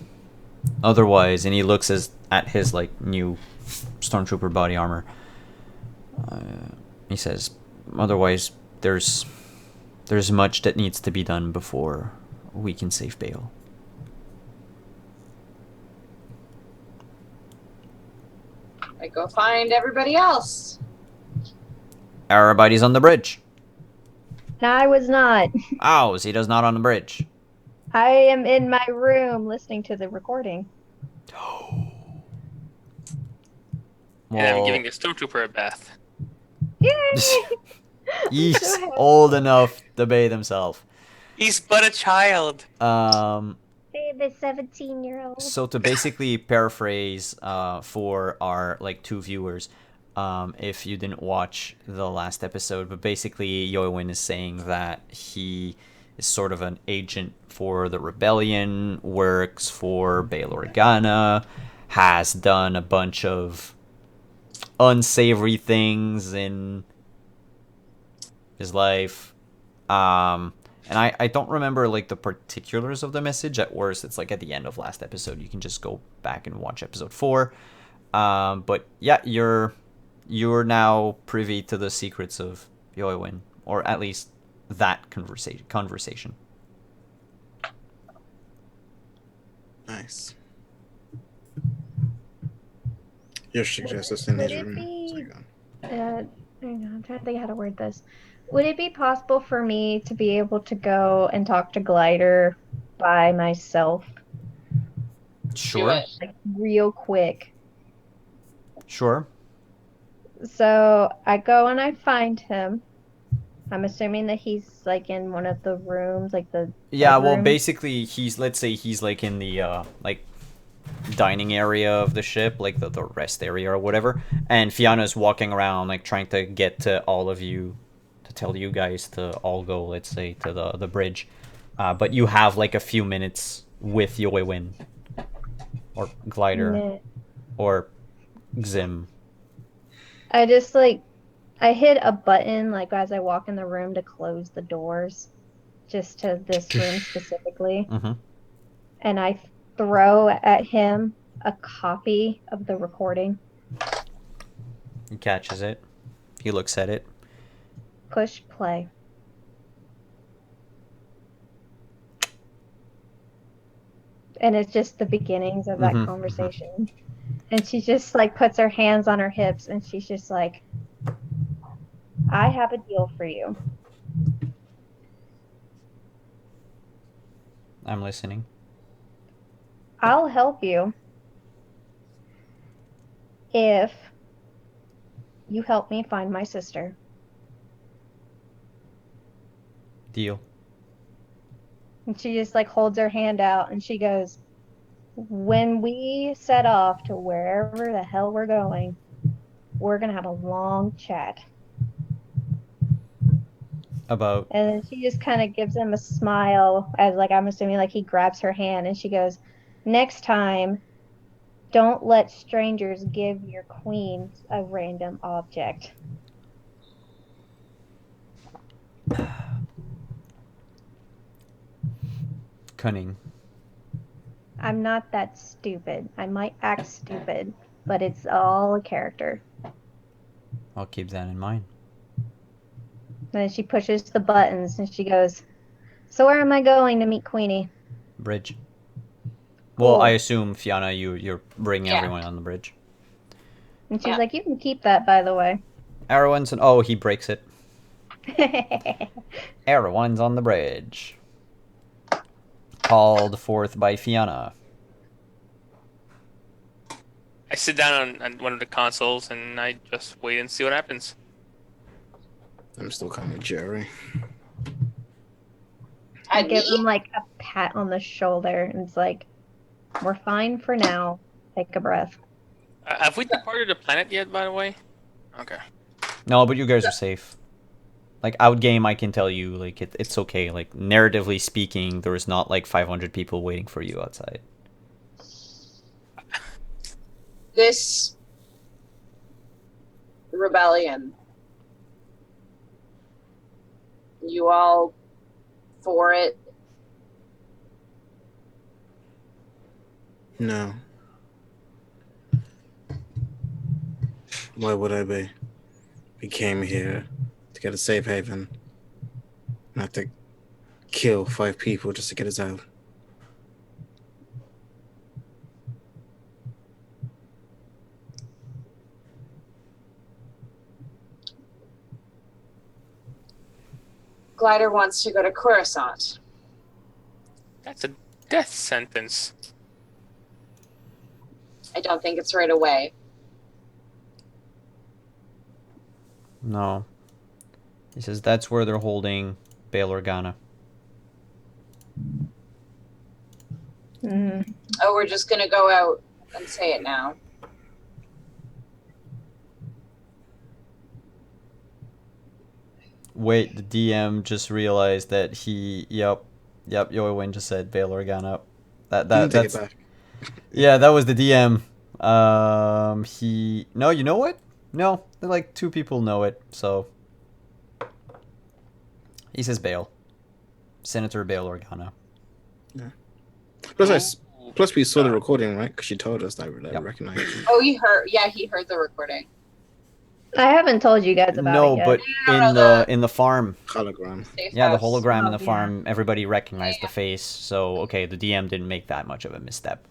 [SPEAKER 1] Otherwise, and he looks at his like new stormtrooper body armor. He says, otherwise, there's much that needs to be done before we can save Bale.
[SPEAKER 4] I go find everybody else.
[SPEAKER 1] Everybody's on the bridge.
[SPEAKER 2] No, I was not.
[SPEAKER 1] Oh, so he does not on the bridge.
[SPEAKER 2] I am in my room listening to the recording.
[SPEAKER 3] And I'm giving the stormtrooper a bath.
[SPEAKER 2] Yay!
[SPEAKER 1] He's
[SPEAKER 2] Go ahead.
[SPEAKER 1] old enough to bathe himself.
[SPEAKER 3] He's but a child.
[SPEAKER 2] Baby 17-year-old.
[SPEAKER 1] So to basically paraphrase for our like two viewers, if you didn't watch the last episode, but basically Yoewin is saying that he is sort of an agent for the rebellion, works for Bail Organa, has done a bunch of unsavory things in his life. And I don't remember like the particulars of the message. At worst, it's like at the end of last episode. You can just go back and watch episode 4. But yeah, you're now privy to the secrets of Yoewin, or at least that conversation.
[SPEAKER 5] Nice. Your suggestions in
[SPEAKER 2] Would
[SPEAKER 5] his
[SPEAKER 2] it
[SPEAKER 5] room.
[SPEAKER 2] be-
[SPEAKER 5] Sorry, go on.
[SPEAKER 2] Hang on, I'm trying to think how to word this. Would it be possible for me to be able to go and talk to Glider by myself,
[SPEAKER 1] Sure.
[SPEAKER 4] it.
[SPEAKER 2] like real quick?
[SPEAKER 1] Sure.
[SPEAKER 2] So I go and I find him. I'm assuming that he's like in one of the rooms, like the
[SPEAKER 1] Yeah, well,
[SPEAKER 2] bedroom.
[SPEAKER 1] basically, let's say he's like in the like dining area of the ship, like the rest area or whatever, and Fiana's walking around like trying to get to all of you, to tell you guys to all go, let's say, to the bridge, but you have like a few minutes with Yoewin or Glider
[SPEAKER 2] Meh.
[SPEAKER 1] or Xim
[SPEAKER 2] I just like I hit a button like as I walk in the room to close the doors, just to this room specifically,
[SPEAKER 1] Mm-hmm.
[SPEAKER 2] and I throw at him a copy of the recording.
[SPEAKER 1] He catches it. He looks at it.
[SPEAKER 2] Push play. And it's just the beginnings of that
[SPEAKER 1] Mhm,
[SPEAKER 2] conversation. And she just like puts her hands on her hips and she's just like, I have a deal for you.
[SPEAKER 1] I'm listening.
[SPEAKER 2] I'll help you if you help me find my sister.
[SPEAKER 1] Deal.
[SPEAKER 2] And she just like holds her hand out and she goes, when we set off to wherever the hell we're going, we're going to have a long chat.
[SPEAKER 1] About.
[SPEAKER 2] And then she just kind of gives him a smile as like I'm assuming like he grabs her hand and she goes, next time, don't let strangers give your queen a random object.
[SPEAKER 1] Cunning.
[SPEAKER 2] I'm not that stupid. I might act stupid, but it's all a character.
[SPEAKER 1] I'll keep that in mind.
[SPEAKER 2] And then she pushes the buttons and she goes, so where am I going to meet Queenie?
[SPEAKER 1] Bridge. Well,
[SPEAKER 2] Cool.
[SPEAKER 1] I assume, Fiona, you're bringing
[SPEAKER 4] Yeah.
[SPEAKER 1] everyone on the bridge.
[SPEAKER 2] And she's
[SPEAKER 4] Yeah.
[SPEAKER 2] like, you can keep that, by the way.
[SPEAKER 1] Everyone's on. Oh, he breaks it. Everyone's on the bridge. Called forth by Fiona.
[SPEAKER 3] I sit down on one of the consoles and I just wait and see what happens.
[SPEAKER 5] I'm still kind of jittery.
[SPEAKER 2] I
[SPEAKER 4] And
[SPEAKER 2] give
[SPEAKER 4] me?
[SPEAKER 2] him like a pat on the shoulder and it's like, we're fine for now. Take a breath.
[SPEAKER 3] Have we departed the planet yet, by the way? Okay.
[SPEAKER 1] No, but you guys are safe. Like, outgame, I can tell you, like, it's okay. Like, narratively speaking, there's not, like, 500 people waiting for you outside.
[SPEAKER 4] This rebellion, you all for it?
[SPEAKER 5] No. Why would I be? We came here to get a safe haven. Not to kill 5 people just to get us out.
[SPEAKER 4] Glider wants to go to Coruscant.
[SPEAKER 3] That's a death sentence.
[SPEAKER 4] I don't think it's right away.
[SPEAKER 1] No. He says that's where they're holding Bail Organa.
[SPEAKER 2] Mm.
[SPEAKER 4] Oh, we're just gonna go out and say it now.
[SPEAKER 1] Wait, the DM just realized that Yep, Yoiwin just said Bail Organa.
[SPEAKER 5] Take
[SPEAKER 1] That's...
[SPEAKER 5] it back.
[SPEAKER 1] Yeah, that was the DM. No, you know what? No, like 2 people know it, so... He says Bail. Senator Bail Organa.
[SPEAKER 5] Plus, we saw the recording, right? Because she told us that I
[SPEAKER 1] Yep.
[SPEAKER 5] recognized it.
[SPEAKER 4] Oh, he heard the recording.
[SPEAKER 2] I haven't told you guys about
[SPEAKER 1] No,
[SPEAKER 2] it yet.
[SPEAKER 1] but
[SPEAKER 4] No,
[SPEAKER 1] in
[SPEAKER 4] no,
[SPEAKER 1] the farm...
[SPEAKER 5] Hologram.
[SPEAKER 4] Safe
[SPEAKER 1] Yeah, the
[SPEAKER 4] house.
[SPEAKER 1] hologram in
[SPEAKER 2] Oh,
[SPEAKER 1] the
[SPEAKER 2] yeah.
[SPEAKER 1] farm, everybody recognized the face, so, okay, the DM didn't make that much of a misstep.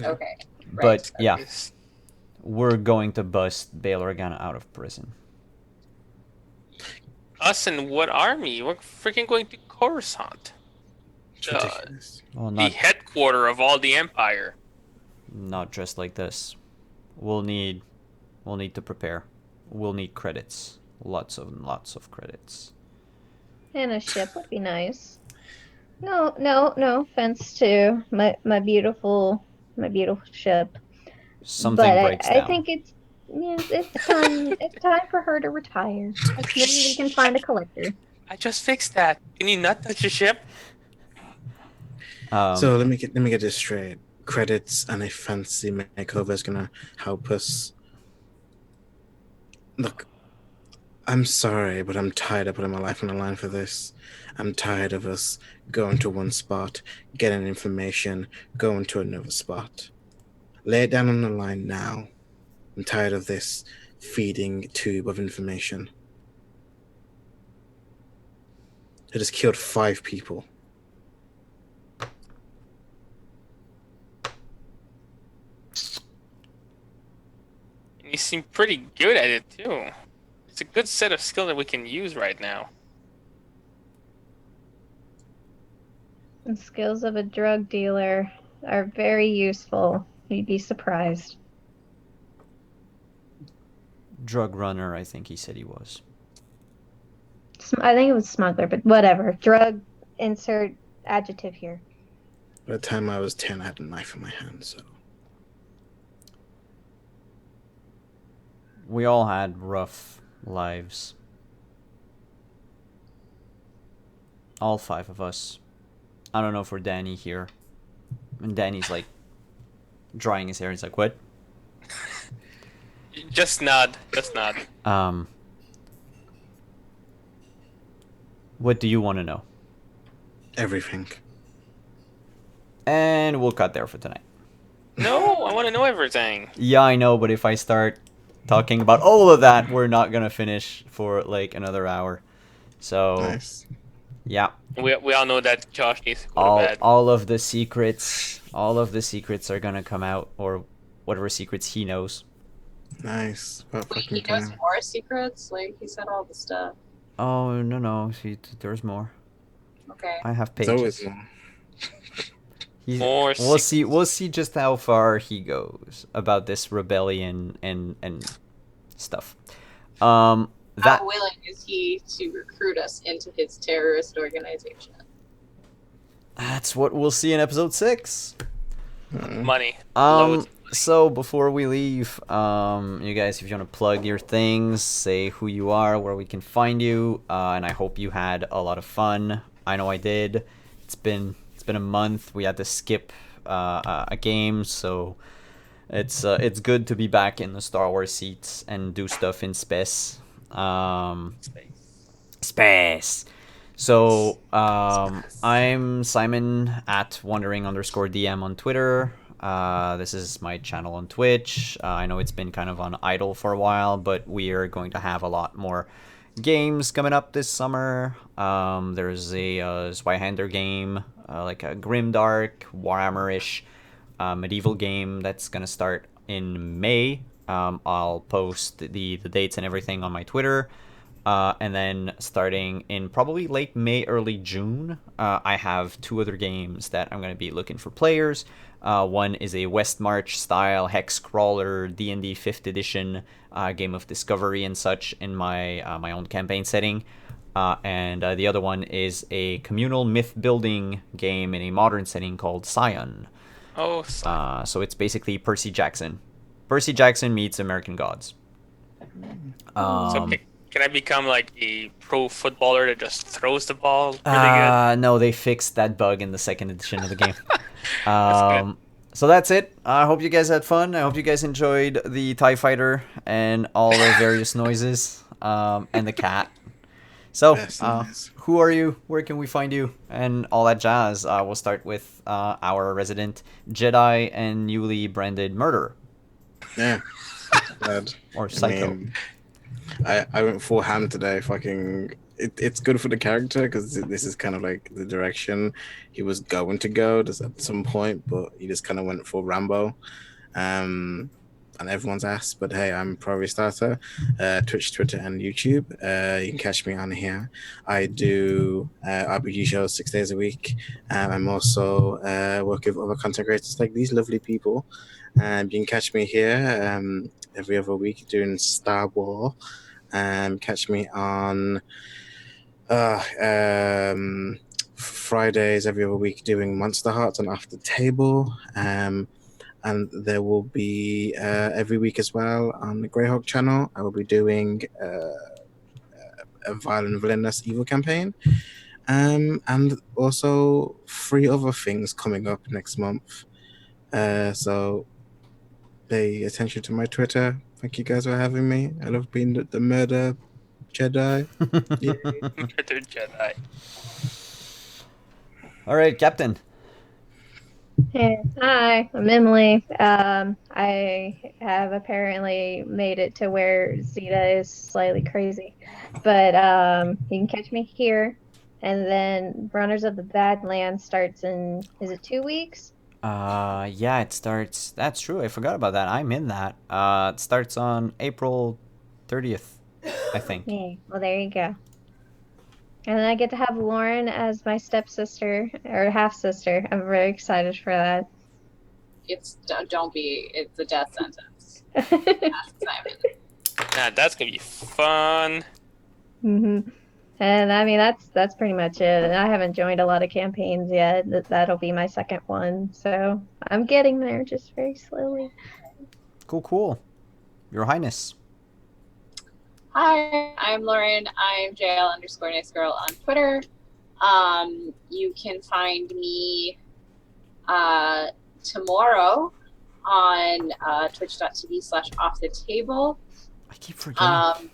[SPEAKER 4] Okay.
[SPEAKER 1] But,
[SPEAKER 4] Right.
[SPEAKER 1] yeah, we're going to bust Bail Organa out of prison.
[SPEAKER 3] Us and what army? We're freaking going to Coruscant.
[SPEAKER 5] It's ridiculous.
[SPEAKER 1] Well,
[SPEAKER 3] The headquarter of all the Empire.
[SPEAKER 1] not just like this. We'll need to prepare. We'll need credits. Lots of credits.
[SPEAKER 2] And a ship would be nice. No offense to my beautiful ship.
[SPEAKER 1] Something
[SPEAKER 2] but
[SPEAKER 1] breaks
[SPEAKER 2] I
[SPEAKER 1] down.
[SPEAKER 2] think it's time. It's time for her to retire. Maybe we can find a collector.
[SPEAKER 3] I just fixed that. Can you not touch the ship?
[SPEAKER 5] So let me get this straight. Credits and a fancy makeover is gonna help us Look, I'm sorry, but I'm tired of putting my life on the line for this. I'm tired of us going to one spot, getting information, going to another spot. Lay it down on the line now. I'm tired of this feeding tube of information. It has killed 5 people.
[SPEAKER 3] You seem pretty good at it too. It's a good set of skill that we can use right now.
[SPEAKER 2] The skills of a drug dealer are very useful. You'd be surprised.
[SPEAKER 1] Drug runner, I think he said he was.
[SPEAKER 2] I think it was smuggler, but whatever. Drug, insert adjective here.
[SPEAKER 5] By the time I was 10, I had a knife in my hand, so.
[SPEAKER 1] We all had rough lives. All 5 of us. I don't know for Danny here. And Danny's like drying his hair. He's like, what?
[SPEAKER 3] Just nod. Just nod.
[SPEAKER 1] What do you want to know?
[SPEAKER 5] Everything.
[SPEAKER 1] And we'll cut there for tonight.
[SPEAKER 3] No, I want to know everything.
[SPEAKER 1] Yeah, I know, but if I start talking about all of that, we're not gonna finish for like another hour. So
[SPEAKER 5] Nice.
[SPEAKER 1] yeah,
[SPEAKER 3] We all know that Josh needs to go to bed.
[SPEAKER 1] all of the secrets are gonna come out, or whatever secrets he knows.
[SPEAKER 5] Nice. About
[SPEAKER 4] Wait,
[SPEAKER 5] fucking
[SPEAKER 4] he knows
[SPEAKER 5] time.
[SPEAKER 4] more secrets? Like, he said all the stuff.
[SPEAKER 1] Oh no, see, there's more.
[SPEAKER 4] Okay.
[SPEAKER 1] I have
[SPEAKER 5] There's
[SPEAKER 1] pages.
[SPEAKER 5] always more.
[SPEAKER 3] More
[SPEAKER 1] We'll see just how far he goes about this rebellion and stuff.
[SPEAKER 4] How
[SPEAKER 1] That
[SPEAKER 4] willing is he to recruit us into his terrorist organization?
[SPEAKER 1] that's what we'll see in episode 6.
[SPEAKER 3] Money. Loads.
[SPEAKER 1] So before we leave, you guys, if you want to plug your things, say who you are, where we can find you, and I hope you had a lot of fun. I know I did. It's been a month. We had to skip a game, so it's good to be back in the Star Wars seats and do stuff in space. Space. So I'm Simon at wandering_DM on Twitter. This is my channel on Twitch. I know it's been kind of on idle for a while, but we are going to have a lot more games coming up this summer. There's a Zweihander game, like a grimdark, Warhammer-ish medieval game that's going to start in May. I'll post the dates and everything on my Twitter. And then starting in probably late May, early June, I have 2 other games that I'm going to be looking for players. One is a West March style hex crawler D&D 5th edition game of discovery and such in my my own campaign setting. And the other one is a communal myth building game in a modern setting called Scion.
[SPEAKER 3] Oh,
[SPEAKER 1] So it's basically Percy Jackson. Percy Jackson meets American Gods.
[SPEAKER 3] Can I become like a pro footballer that just throws the ball really good?
[SPEAKER 1] No, they fixed that bug in the 2nd edition of the game.
[SPEAKER 3] That's
[SPEAKER 1] So that's it. I hope you guys had fun. I hope you guys enjoyed the TIE Fighter and all the various noises, and the cat. So,
[SPEAKER 5] Yes, nice.
[SPEAKER 1] who are you? Where can we find you? And all that jazz. We'll start with our resident Jedi and newly branded murderer.
[SPEAKER 5] Yeah. Glad.
[SPEAKER 1] Or psycho.
[SPEAKER 5] I went full ham today. Fucking, it's good for the character because this is kind of like the direction he was going to go just at some point, but he just kind of went full Rambo, and everyone's ass. But hey, I'm Pro Restarter, Twitch, Twitter, and YouTube. You can catch me on here. I do RPG shows 6 days a week. I'm also work with other content creators like these lovely people. You can catch me here every other week doing Star Wars. Catch me on Fridays every other week doing Monster Hearts on After Table. And there will be every week as well on the Greyhawk channel. I will be doing a Violent Villainous Evil campaign. And also 3 other things coming up next month. So pay attention to my Twitter Thank you guys for having me. I love being the murder Jedi. Yeah.
[SPEAKER 3] Murder Jedi.
[SPEAKER 1] All right, Captain.
[SPEAKER 2] Hey, hi, I'm Emily. I have apparently made it to where Zeta is slightly crazy, but you can catch me here. And then Runners of the Badlands starts in, is it 2 weeks?
[SPEAKER 1] Yeah, it starts. That's true. I forgot about that. I'm in that. It starts on April 30th, I think.
[SPEAKER 2] Yeah, well, there you go. And then I get to have Lauren as my stepsister or half sister. I'm very excited for that.
[SPEAKER 4] Don't be. It's a death sentence. Ask Simon.
[SPEAKER 3] Nah, that's gonna be fun.
[SPEAKER 2] And I mean that's pretty much it. And I haven't joined a lot of campaigns yet. That'll be my second one. So I'm getting there just very slowly.
[SPEAKER 1] Cool, cool. Your Highness.
[SPEAKER 4] Hi, I'm Lauren. I'm JL_NiceGirl on Twitter. You can find me tomorrow on twitch.tv/offTheTable.
[SPEAKER 1] I keep forgetting.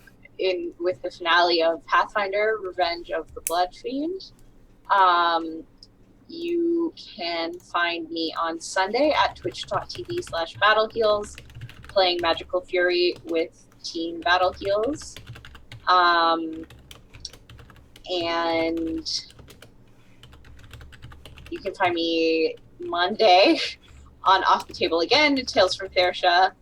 [SPEAKER 4] With the finale of Pathfinder: Revenge of the Blood Fiend. You can find me on Sunday at twitch.tv/BattleHeals, playing Magical Fury with Team BattleHeals. And you can find me Monday on Off the Table again, Tales from Thersha.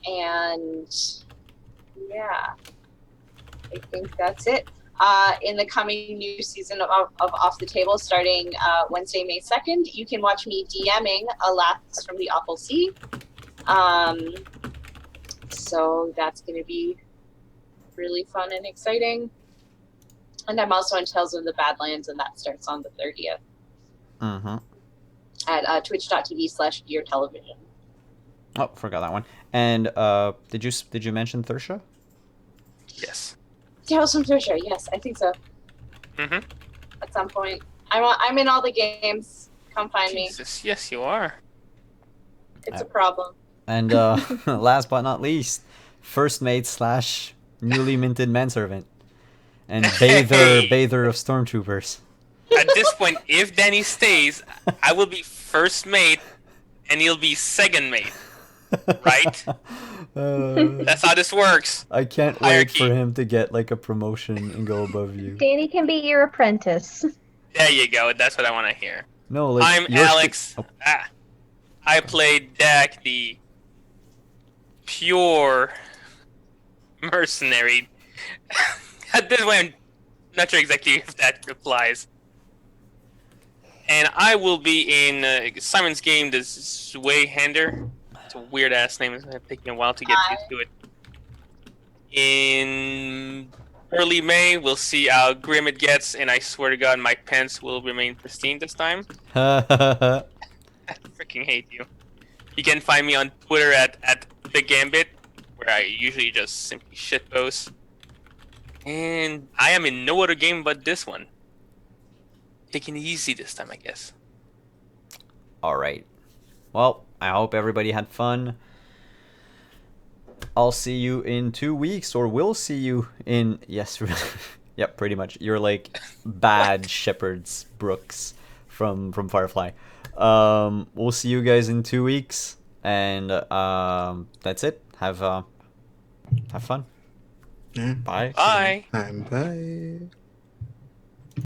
[SPEAKER 4] And yeah, I think that's it. In the coming new season of Off the Table, starting Wednesday, May 2nd, you can watch me DMing Alas from the Awful Sea. So that's going to be really fun and exciting. And I'm also in Tales of the Badlands, and that starts on the 30th
[SPEAKER 1] Mm-hmm.
[SPEAKER 4] at twitch.tv/geartelevision.
[SPEAKER 1] Oh, forgot that one. And did you mention Thersha?
[SPEAKER 3] Yes.
[SPEAKER 4] Tales from Thersha, yes, I think so.
[SPEAKER 3] Mm-hmm.
[SPEAKER 4] At some point. I'm in all the games. Come find me.
[SPEAKER 3] Jesus, yes, you are.
[SPEAKER 4] It's a problem.
[SPEAKER 1] And last but not least, first mate / newly minted manservant, and bather of stormtroopers.
[SPEAKER 3] At this point, if Danny stays, I will be first mate, and he'll be second mate. Right? That's how this works.
[SPEAKER 1] I can't
[SPEAKER 3] Hierarchy.
[SPEAKER 1] wait for him to get like a promotion and go above you.
[SPEAKER 2] Danny can be your apprentice.
[SPEAKER 3] There you go. That's what I want to hear.
[SPEAKER 1] No, like
[SPEAKER 3] I'm
[SPEAKER 1] you're
[SPEAKER 3] Alex.
[SPEAKER 1] Oh,
[SPEAKER 3] I played Dak, the pure mercenary. At this point, I'm not sure exactly if that applies. And I will be in Simon's game, the Zweihander. It's a weird ass name. It's taking a while to get used to it. In early May, we'll see how grim it gets, and I swear to God, my pants will remain pristine this time. I freaking hate you. You can find me on Twitter at the Gambit, where I usually just simply shitpost. And I am in no other game but this one. Taking it easy this time, I guess.
[SPEAKER 1] All right. Well, I hope everybody had fun. I'll see you in 2 weeks, or we'll see you in yep, pretty much. You're like bad Shepherds Brooks from Firefly. We'll see you guys in 2 weeks, and that's it. Have fun.
[SPEAKER 5] Yeah.
[SPEAKER 1] Bye.
[SPEAKER 3] Bye.
[SPEAKER 5] Bye.